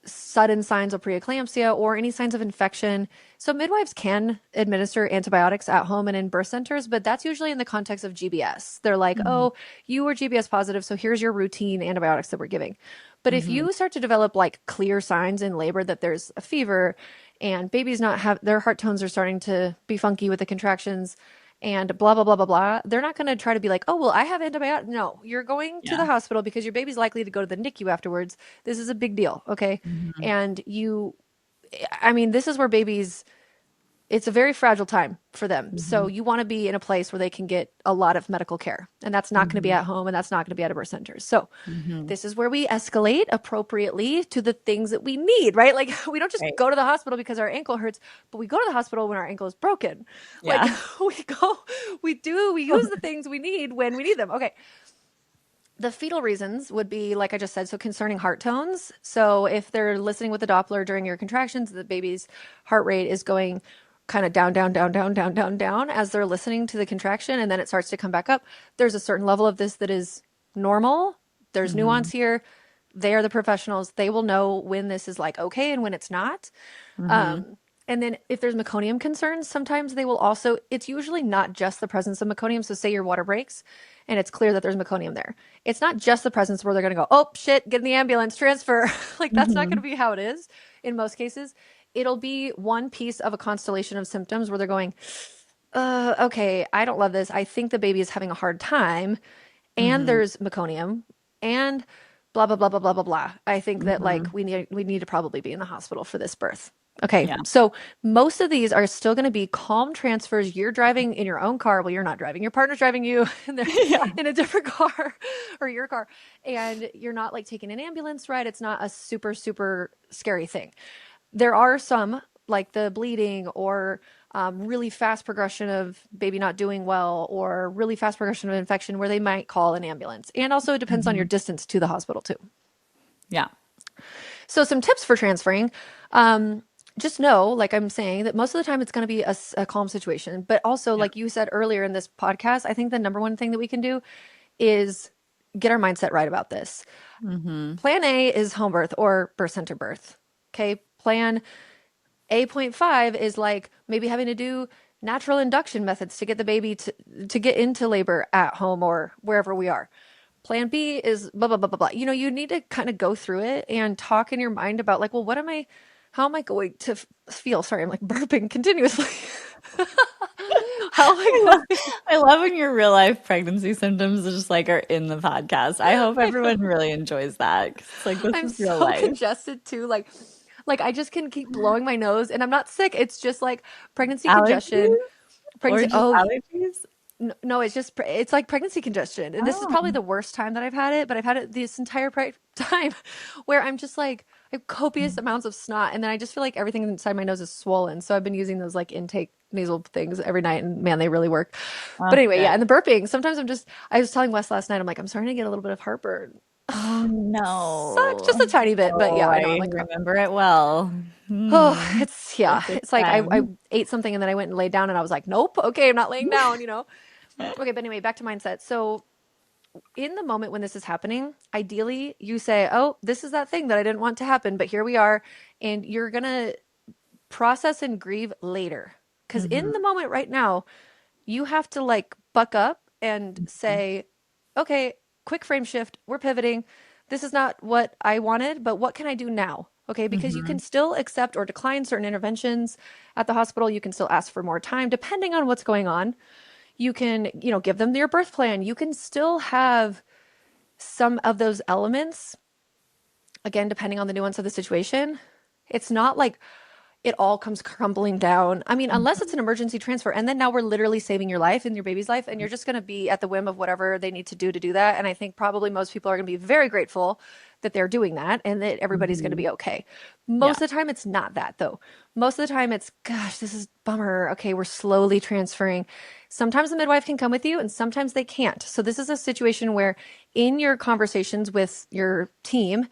sudden signs of preeclampsia or any signs of infection. So midwives can administer antibiotics at home and in birth centers, but that's usually in the context of GBS. They're like, Hmm. "Oh, you were GBS positive, so here's your routine antibiotics that we're giving." But if Hmm. you start to develop like clear signs in labor that there's a fever and babies not have their heart tones are starting to be funky with the contractions and blah blah blah blah blah, they're not going to try to be like, oh well, I have antibiotics. No, you're going to Yeah. the hospital because your baby's likely to go to the NICU afterwards. This is a big deal, okay? Hmm. And I mean, this is where babies, it's a very fragile time for them. So Hmm. you want to be in a place where they can get a lot of medical care. And that's not going to be Hmm. at home and that's not going to be at a birth center. So Hmm. this is where we escalate appropriately to the things that we need, right? Like we don't just Right. go to the hospital because our ankle hurts, but we go to the hospital when our ankle is broken. Like Yeah. we use the things we need when we need them. Okay. The fetal reasons would be, like I just said, so concerning heart tones. So if they're listening with the Doppler during your contractions, the baby's heart rate is going kind of down, down, down, down, down, down, down as they're listening to the contraction, and then it starts to come back up. There's a certain level of this that is normal. There's Hmm. nuance here. They are the professionals. They will know when this is like okay and when it's not. Hmm. Um, and then if there's meconium concerns, sometimes they will also, it's usually not just the presence of meconium. So say your water breaks and it's clear that there's meconium there. It's not just the presence where they're going to go, oh shit, get in the ambulance, transfer. Like that's not going to Hmm. be how it is in most cases. It'll be one piece of a constellation of symptoms where they're going, okay, I don't love this. I think the baby is having a hard time. And Hmm. there's meconium and blah, blah, blah, blah, blah, blah, blah. I think that like Hmm. we need to probably be in the hospital for this birth. Okay, Yeah. so most of these are still going to be calm transfers. You're driving in your own car. Well, you're not driving. Your partner's driving you and they're Yeah. in a different car or your car. And you're not like taking an ambulance ride. It's not a super, super scary thing. There are some like the bleeding or really fast progression of baby not doing well or really fast progression of infection where they might call an ambulance. And also it depends on your Hmm. distance to the hospital too. Yeah. So some tips for transferring. Um, just know, like I'm saying, that most of the time it's going to be a calm situation. But also, Yeah. like you said earlier in this podcast, I think the number one thing that we can do is get our mindset right about this. Hmm. Plan A is home birth or birth center birth. Okay. Plan A.5 is like maybe having to do natural induction methods to get the baby to get into labor at home or wherever we are. Plan B is blah, blah, blah, blah, blah. You need to kind of go through it and talk in your mind about like, well, how am I going to feel? Sorry, I'm like burping continuously. How am I I love, going? I love when your real life pregnancy symptoms just like are in the podcast. I hope I know. everyone really enjoys that 'cause it's like this I'm is real so life. congested too. Like I just can keep blowing my nose and I'm not sick. It's just like pregnancy congestion. Allergies or Pregnancy. just Oh, allergies? no, it's just it's like pregnancy congestion. And this is Oh. probably the worst time that I've had it, but I've had it this entire time where I'm just like I have copious amounts of snot and then I just feel like everything inside my nose is swollen. So I've been using those like intake nasal things every night and man, they really work. But Oh, anyway, good. yeah, and the burping. Sometimes I was telling Wes last night, I'm like, I'm starting to get a little bit of heartburn. Oh Sucks, no. just a tiny bit, but Oh, yeah, I know. I'm I like, remember it well. oh, Hmm. it's yeah, A good it's like I time. ate something and then I went and laid down and I was like, nope, okay, I'm not laying down. Okay, but anyway, back to mindset. So in the moment when this is happening, ideally you say, oh, this is that thing that I didn't want to happen, but here we are, and you're gonna process and grieve later. Because in Hmm. the moment right now, you have to like buck up and say, okay, quick frame shift, we're pivoting. This is not what I wanted, but what can I do now? Okay, because you can Hmm. still accept or decline certain interventions at the hospital. You can still ask for more time depending on what's going on. You can, give them your birth plan. You can still have some of those elements, again, depending on the nuance of the situation. It's not like it all comes crumbling down. I mean, unless it's an emergency transfer, and then now we're literally saving your life and your baby's life, and you're just going to be at the whim of whatever they need to do that. And I think probably most people are going to be very grateful that they're doing that and that everybody's going to Hmm. be okay. Yeah. Most of the time, it's not that though. Most of the time, it's, gosh, this is bummer. Okay, we're slowly transferring. Sometimes the midwife can come with you, and sometimes they can't. So this is a situation where, in your conversations with your team,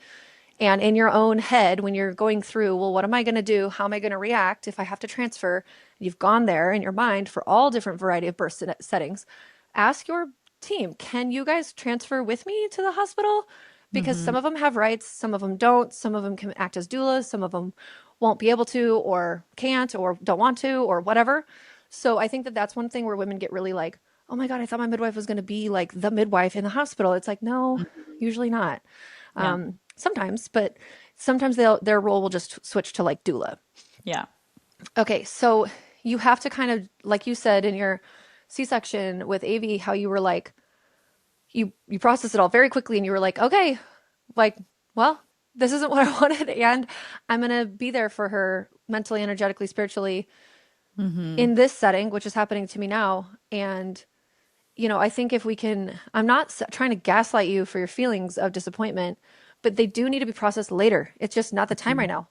and in your own head, when you're going through, well, what am I going to do? How am I going to react if I have to transfer? You've gone there in your mind for all different variety of birth settings. Ask your team, can you guys transfer with me to the hospital? Because Hmm. some of them have rights, some of them don't. Some of them can act as doulas, some of them won't be able to, or can't, or don't want to, or whatever. So I think that that's one thing where women get really like, oh my God, I thought my midwife was going to be like the midwife in the hospital. It's like, no, Hmm. usually not. Yeah. Sometimes, but sometimes their role will just switch to like doula. Yeah. Okay, so you have to kind of, like you said in your C-section with AV, how you were like, you process it all very quickly and you were like, okay, like, well, this isn't what I wanted, and I'm gonna be there for her mentally, energetically, spiritually Hmm. in this setting, which is happening to me now. And I think if we can, I'm not trying to gaslight you for your feelings of disappointment, but they do need to be processed later. It's just not the time right now.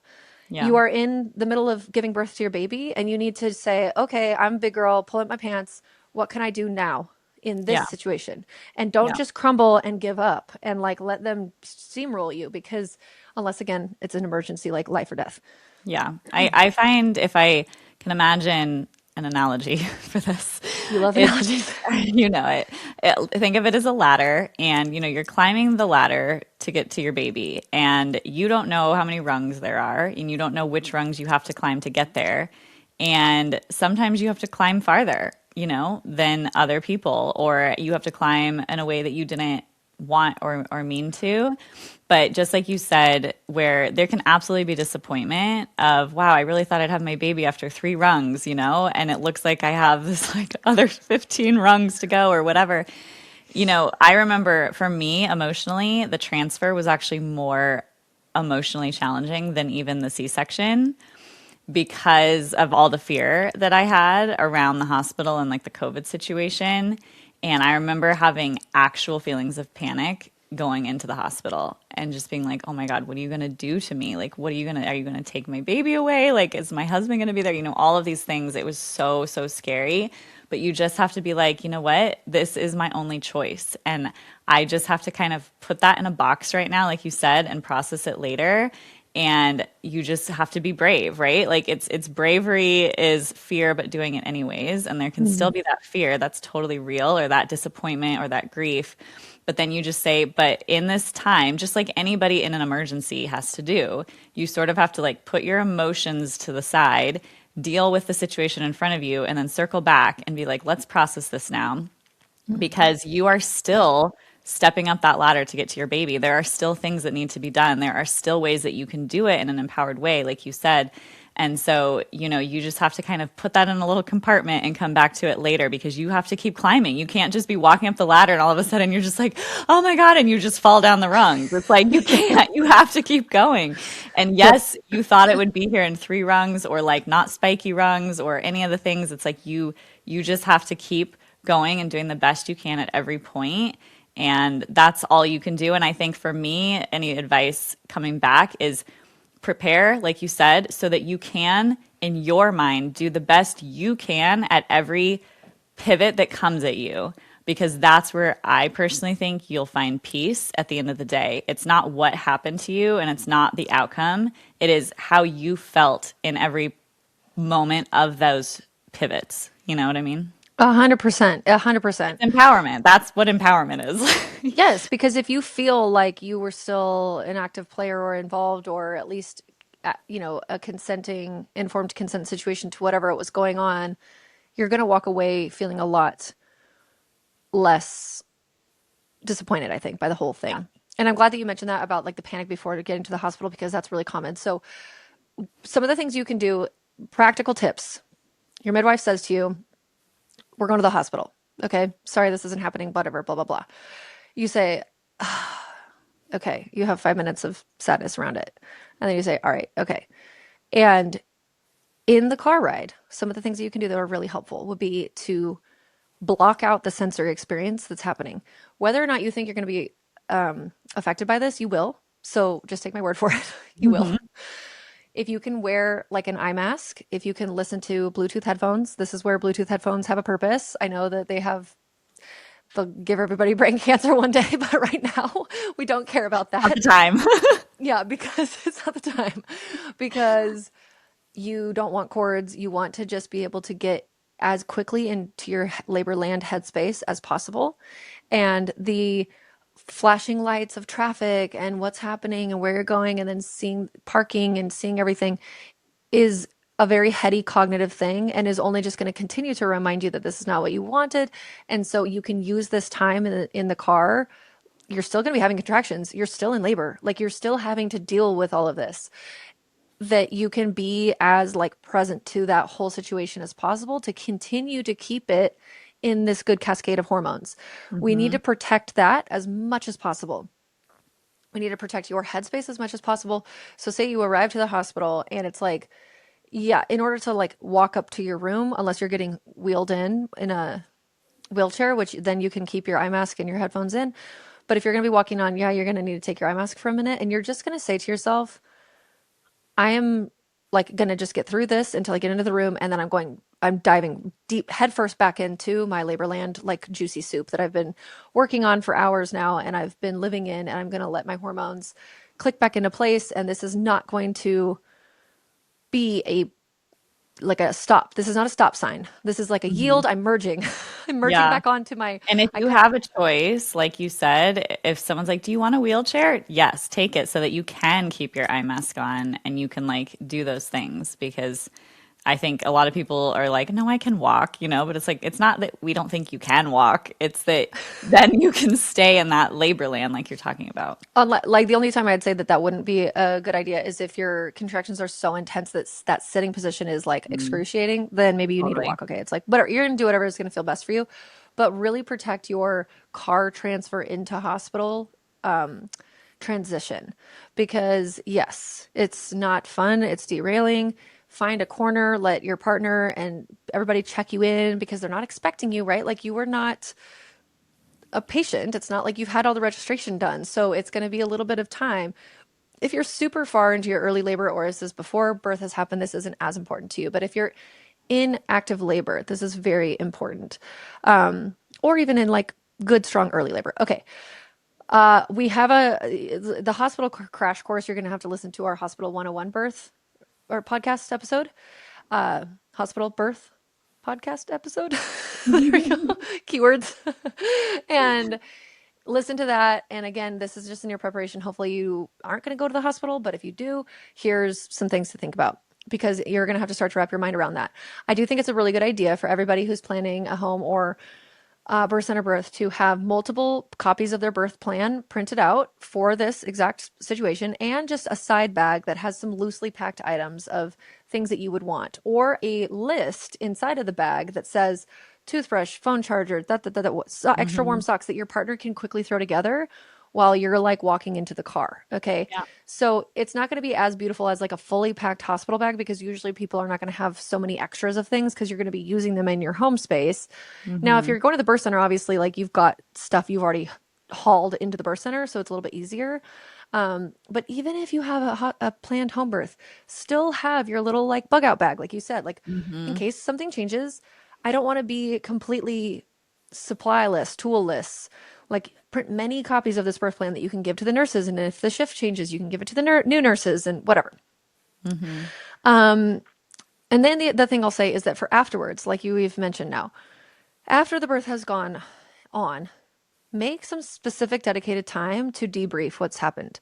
Yeah. You are in the middle of giving birth to your baby and you need to say, okay, I'm a big girl, pull up my pants. What can I do now in this Yeah. situation? And don't Yeah. just crumble and give up and like let them steamroll you because unless again, it's an emergency like life or death. Yeah. I find if I can imagine an analogy for this, You love it's, analogies. think of it as a ladder and you're climbing the ladder to get to your baby and you don't know how many rungs there are and you don't know which rungs you have to climb to get there. And sometimes you have to climb farther, than other people, or you have to climb in a way that you didn't want or mean to. But just like you said, where there can absolutely be disappointment of, wow, I really thought I'd have my baby after 3 rungs, and it looks like I have this like other 15 rungs to go or whatever. I remember for me emotionally, the transfer was actually more emotionally challenging than even the C-section because of all the fear that I had around the hospital and like the COVID situation. And I remember having actual feelings of panic going into the hospital and just being like, oh my God, what are you going to do to me? Like, are you going to take my baby away? Like, is my husband going to be there? All of these things. It was so, so scary. But you just have to be like, you know what? This is my only choice. And I just have to kind of put that in a box right now, like you said, and process it later and you just have to be brave, right? Like it's bravery is fear but doing it anyways, and there can still Mhm. be that fear that's totally real or that disappointment or that grief. But then you just say, but in this time, just like anybody in an emergency has to do, you sort of have to like put your emotions to the side, deal with the situation in front of you, and then circle back and be like, let's process this now Mhm. because you are still stepping up that ladder to get to your baby. There are still things that need to be done. There are still ways that you can do it in an empowered way, like you said. And so, you just have to kind of put that in a little compartment and come back to it later, because you have to keep climbing. You can't just be walking up the ladder and all of a sudden you're just like, oh my God, and you just fall down the rungs. It's like, you can't, you have to keep going. And yes, you thought it would be here in 3 rungs, or like not spiky rungs or any of the things. It's like you just have to keep going and doing the best you can at every point. And that's all you can do. And I think for me, any advice coming back is prepare, like you said, so that you can, in your mind, do the best you can at every pivot that comes at you. Because that's where I personally think you'll find peace at the end of the day. It's not what happened to you and it's not the outcome. It is how you felt in every moment of those pivots. You know what I mean? 100%. 100%. Empowerment. That's what empowerment is. Yes, because if you feel like you were still an active player or involved, or at least, a consenting, informed consent situation to whatever it was going on, you're going to walk away feeling a lot less disappointed, I think, by the whole Yeah. thing. And I'm glad that you mentioned that about like the panic before getting to the hospital, because that's really common. So, some of the things you can do, practical tips. Your midwife says to you, we're going to the hospital. Okay, sorry, this isn't happening, whatever, blah, blah, blah. You say, okay, you have 5 minutes of sadness around it. And then you say, all right, okay. And in the car ride, some of the things that you can do that are really helpful would be to block out the sensory experience that's happening. Whether or not you think you're going to be affected by this, you will. So just take my word for it. You will. Mhm. If you can wear like an eye mask, if you can listen to Bluetooth headphones, this is where Bluetooth headphones have a purpose. I know that they'll give everybody brain cancer one day, but right now we don't care about At the that. time. Yeah, because it's not the time. Because you don't want cords. You want to just be able to get as quickly into your labor land headspace as possible. And the flashing lights of traffic and what's happening and where you're going, and then seeing parking and seeing everything, is a very heady cognitive thing, and is only just going to continue to remind you that this is not what you wanted. And so you can use this time in the car. You're still going to be having contractions. You're still in labor. Like, you're still having to deal with all of this, that you can be as like present to that whole situation as possible to continue to keep it in this good cascade of hormones. We need to Hmm. protect that as much as possible. We need to protect your headspace as much as possible. So say you arrive to the hospital and it's like, yeah, in order to like walk up to your room, unless you're getting wheeled in a wheelchair, which then you can keep your eye mask and your headphones in. But if you're going to be walking on, yeah, you're going to need to take your eye mask for a minute, and you're just going to say to yourself, I am like going to just get through this until I get into the room, and then I'm diving deep headfirst back into my labor land, like juicy soup that I've been working on for hours now and I've been living in, and I'm going to let my hormones click back into place. And this is not going to be a stop. This is not a stop sign. This is like a Hmm. yield. I'm merging. I'm merging Yeah. back onto my, And if I you kind have a choice, like you said, if someone's like, "Do you want a wheelchair?" Yes, take it so that you can keep your eye mask on and you can like do those things, because I think a lot of people are like, "No, I can walk," but it's like it's not that we don't think you can walk. It's that then you can stay in that labor land like you're talking about. like the only time I'd say that that wouldn't be a good idea is if your contractions are so intense that that sitting position is like Mm, excruciating, then maybe you need to totally. walk. Okay. It's like, but you're going to do whatever is going to feel best for you, but really protect your car transfer into hospital transition, because yes, it's not fun. It's derailing. Find a corner, let your partner and everybody check you in, because they're not expecting you, right? Like, you were not a patient. It's not like you've had all the registration done. So it's going to be a little bit of time. If you're super far into your early labor, or is this before birth has happened, this isn't as important to you. But if you're in active labor, this is very important. Or even in like good, strong early labor. Okay. We have the hospital crash course. You're going to have to listen to our Hospital 101 birth or podcast episode, hospital birth podcast episode. There we go. Keywords. And listen to that. And again, this is just in your preparation. Hopefully, you aren't going to go to the hospital, but if you do, here's some things to think about, because you're going to have to start to wrap your mind around that. I do think it's a really good idea for everybody who's planning a home or birth center birth to have multiple copies of their birth plan printed out for this exact situation and just a side bag that has some loosely packed items of things that you would want, or a list inside of the bag that says toothbrush, phone charger, extra warm Hmm. socks that your partner can quickly throw together while you're like walking into the car. Okay. Yeah. So it's not going to be as beautiful as like a fully packed hospital bag because usually people are not going to have so many extras of things because you're going to be using them in your home space. Now, if Hmm. you're going to the birth center, obviously, like you've got stuff you've already hauled into the birth center, so it's a little bit easier. But even if you have a planned home birth, still have your little like bug out bag, like you said, like in Hmm. case something changes. I don't want to be completely supply-less, tool-less. Like print many copies of this birth plan that you can give to the nurses, and if the shift changes, you can give it to the new nurses and whatever. Hmm. Um, and then the thing I'll say is that for afterwards, like you've mentioned now, after the birth has gone on, make some specific dedicated time to debrief what's happened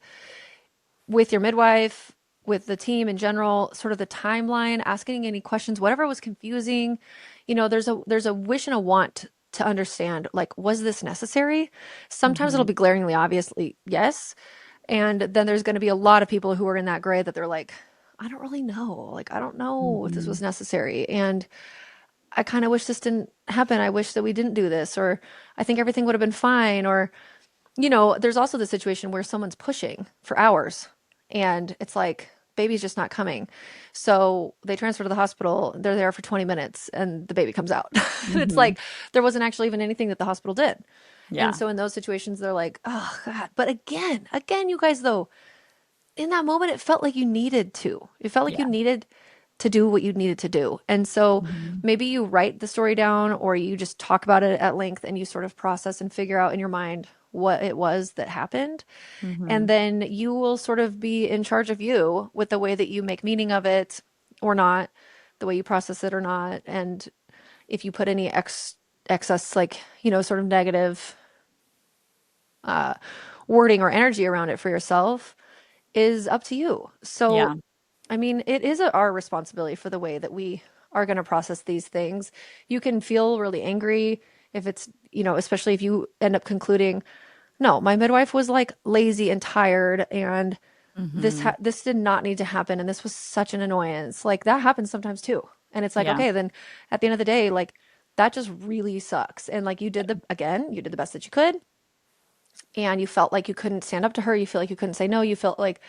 with your midwife, with the team in general, sort of the timeline, asking any questions, whatever was confusing. There's a wish and a want to understand, like, was this necessary? Sometimes it'll Hmm. be glaringly obviously yes. And then there's going to be a lot of people who are in that gray that they're like, I don't really know. Like, I don't know if this Hmm. was necessary. And I kind of wish this didn't happen. I wish that we didn't do this, or I think everything would have been fine. Or, there's also the situation where someone's pushing for hours and it's like, baby's just not coming. So they transfer to the hospital. They're there for 20 minutes and the baby comes out. And it's Hmm. like, there wasn't actually even anything that the hospital did. And Yeah. so in those situations, they're like, oh, God. But again, you guys, though, in that moment, it felt like you needed to. It felt like you Yeah. needed to do what you needed to do. And so Hmm. maybe you write the story down or you just talk about it at length and you sort of process and figure out in your mind what it was that happened. And Hmm. then you will sort of be in charge of you with the way that you make meaning of it or not, the way you process it or not. And if you put any excess, like, sort of negative uh, wording or energy around it for yourself is up to you. So Yeah. I mean, it is our responsibility for the way that we are going to process these things. You can feel really angry if it's, especially if you end up concluding, no, my midwife was like lazy and tired and Hmm. this did not need to happen and this was such an annoyance. Like that happens sometimes too. And it's like, Yeah. okay, then at the end of the day, like that just really sucks. And like you did the best that you could and you felt like you couldn't stand up to her. You feel like you couldn't say no. You felt like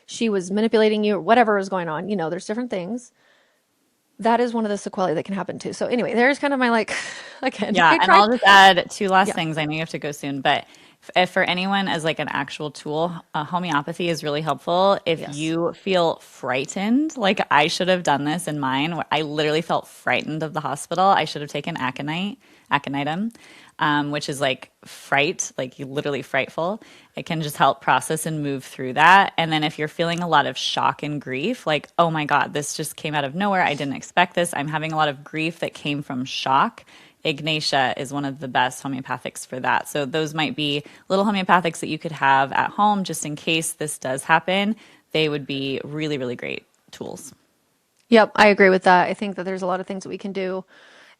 she was manipulating you or whatever was going on. There's different things. That is one of the sequelae that can happen too. So anyway, there's kind of my like, again, Yeah, I and tried. I'll just add two last Yeah. things. I know you have to go soon, but if for anyone as like an actual tool, homeopathy is really helpful. If Yes. you feel frightened, like I should have done this in mine, where I literally felt frightened of the hospital. I should have taken aconitum, which is like fright, like you literally frightful. It can just help process and move through that. And then if you're feeling a lot of shock and grief, like, oh my God, this just came out of nowhere. I didn't expect this. I'm having a lot of grief that came from shock. Ignatia is one of the best homeopathics for that. So those might be little homeopathics that you could have at home just in case this does happen. They would be really, really great tools. Yep. I agree with that. I think that there's a lot of things that we can do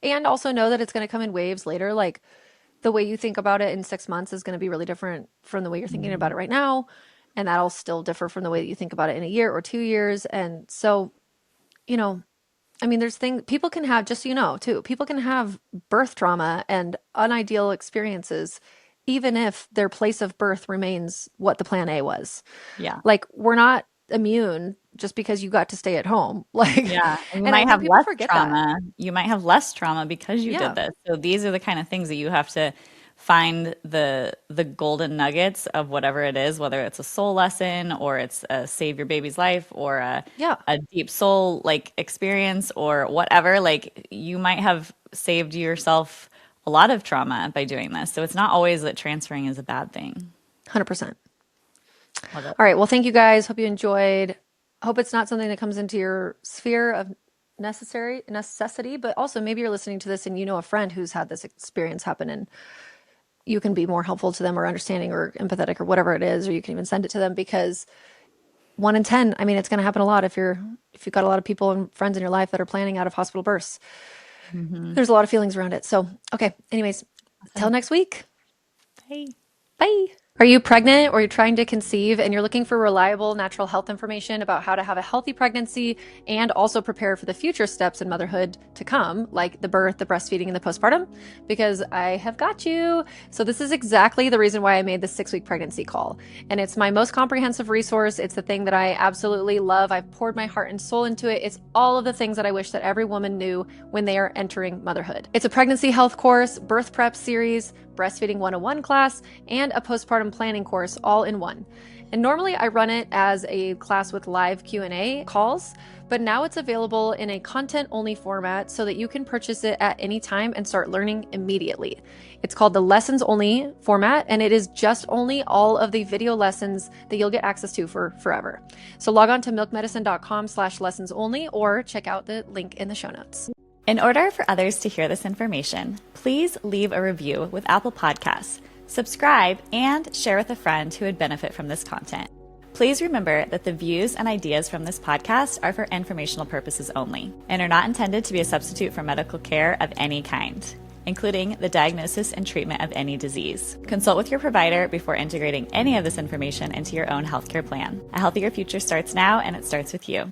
and also know that it's going to come in waves later. Like the way you think about it in 6 months is going to be really different from the way you're thinking about Mhm. it right now. And that'll still differ from the way that you think about it in a year or 2 years. And so, you know, I mean, there's things people can have, just so you know, too, people can have birth trauma and unideal experiences, even if their place of birth remains what the plan A was. Yeah. Like, we're not immune just because you got to stay at home. Like, Yeah. And you and I might think have people less forget that. trauma. You might have less trauma because you did Yeah. this. So these are the kind of things that you have to find the golden nuggets of whatever it is, whether it's a soul lesson or it's a save your baby's life or Yeah. a deep soul like experience or whatever. Like you might have saved yourself a lot of trauma by doing this. So it's not always that transferring is a bad thing. 100%. Love it. All right. Well, thank you guys. Hope you enjoyed. Hope it's not something that comes into your sphere of necessity, but also maybe you're listening to this and you know a friend who's had this experience happen and you can be more helpful to them or understanding or empathetic or whatever it is, or you can even send it to them because 1 in 10, I mean, it's going to happen a lot if you've got a lot of people and friends in your life that are planning out of hospital births. Hmm. There's a lot of feelings around it. So, okay. Anyways, Till next week. Bye. Bye. Are you pregnant or you're trying to conceive and you're looking for reliable natural health information about how to have a healthy pregnancy and also prepare for the future steps in motherhood to come, like the birth, the breastfeeding, and the postpartum? Because I have got you. So this is exactly the reason why I made the 6-week pregnancy call. And it's my most comprehensive resource. It's the thing that I absolutely love. I've poured my heart and soul into it. It's all of the things that I wish that every woman knew when they are entering motherhood. It's a pregnancy health course, birth prep series, breastfeeding 101 class, and a postpartum planning course all in one. And normally I run it as a class with live Q&A calls, but now it's available in a content-only format so that you can purchase it at any time and start learning immediately. It's called the lessons-only format, and it is just only all of the video lessons that you'll get access to for forever. So log on to milkmedicine.com/lessons-only or check out the link in the show notes. In order for others to hear this information, please leave a review with Apple Podcasts, subscribe, and share with a friend who would benefit from this content. Please remember that the views and ideas from this podcast are for informational purposes only and are not intended to be a substitute for medical care of any kind, including the diagnosis and treatment of any disease. Consult with your provider before integrating any of this information into your own healthcare plan. A healthier future starts now, and it starts with you.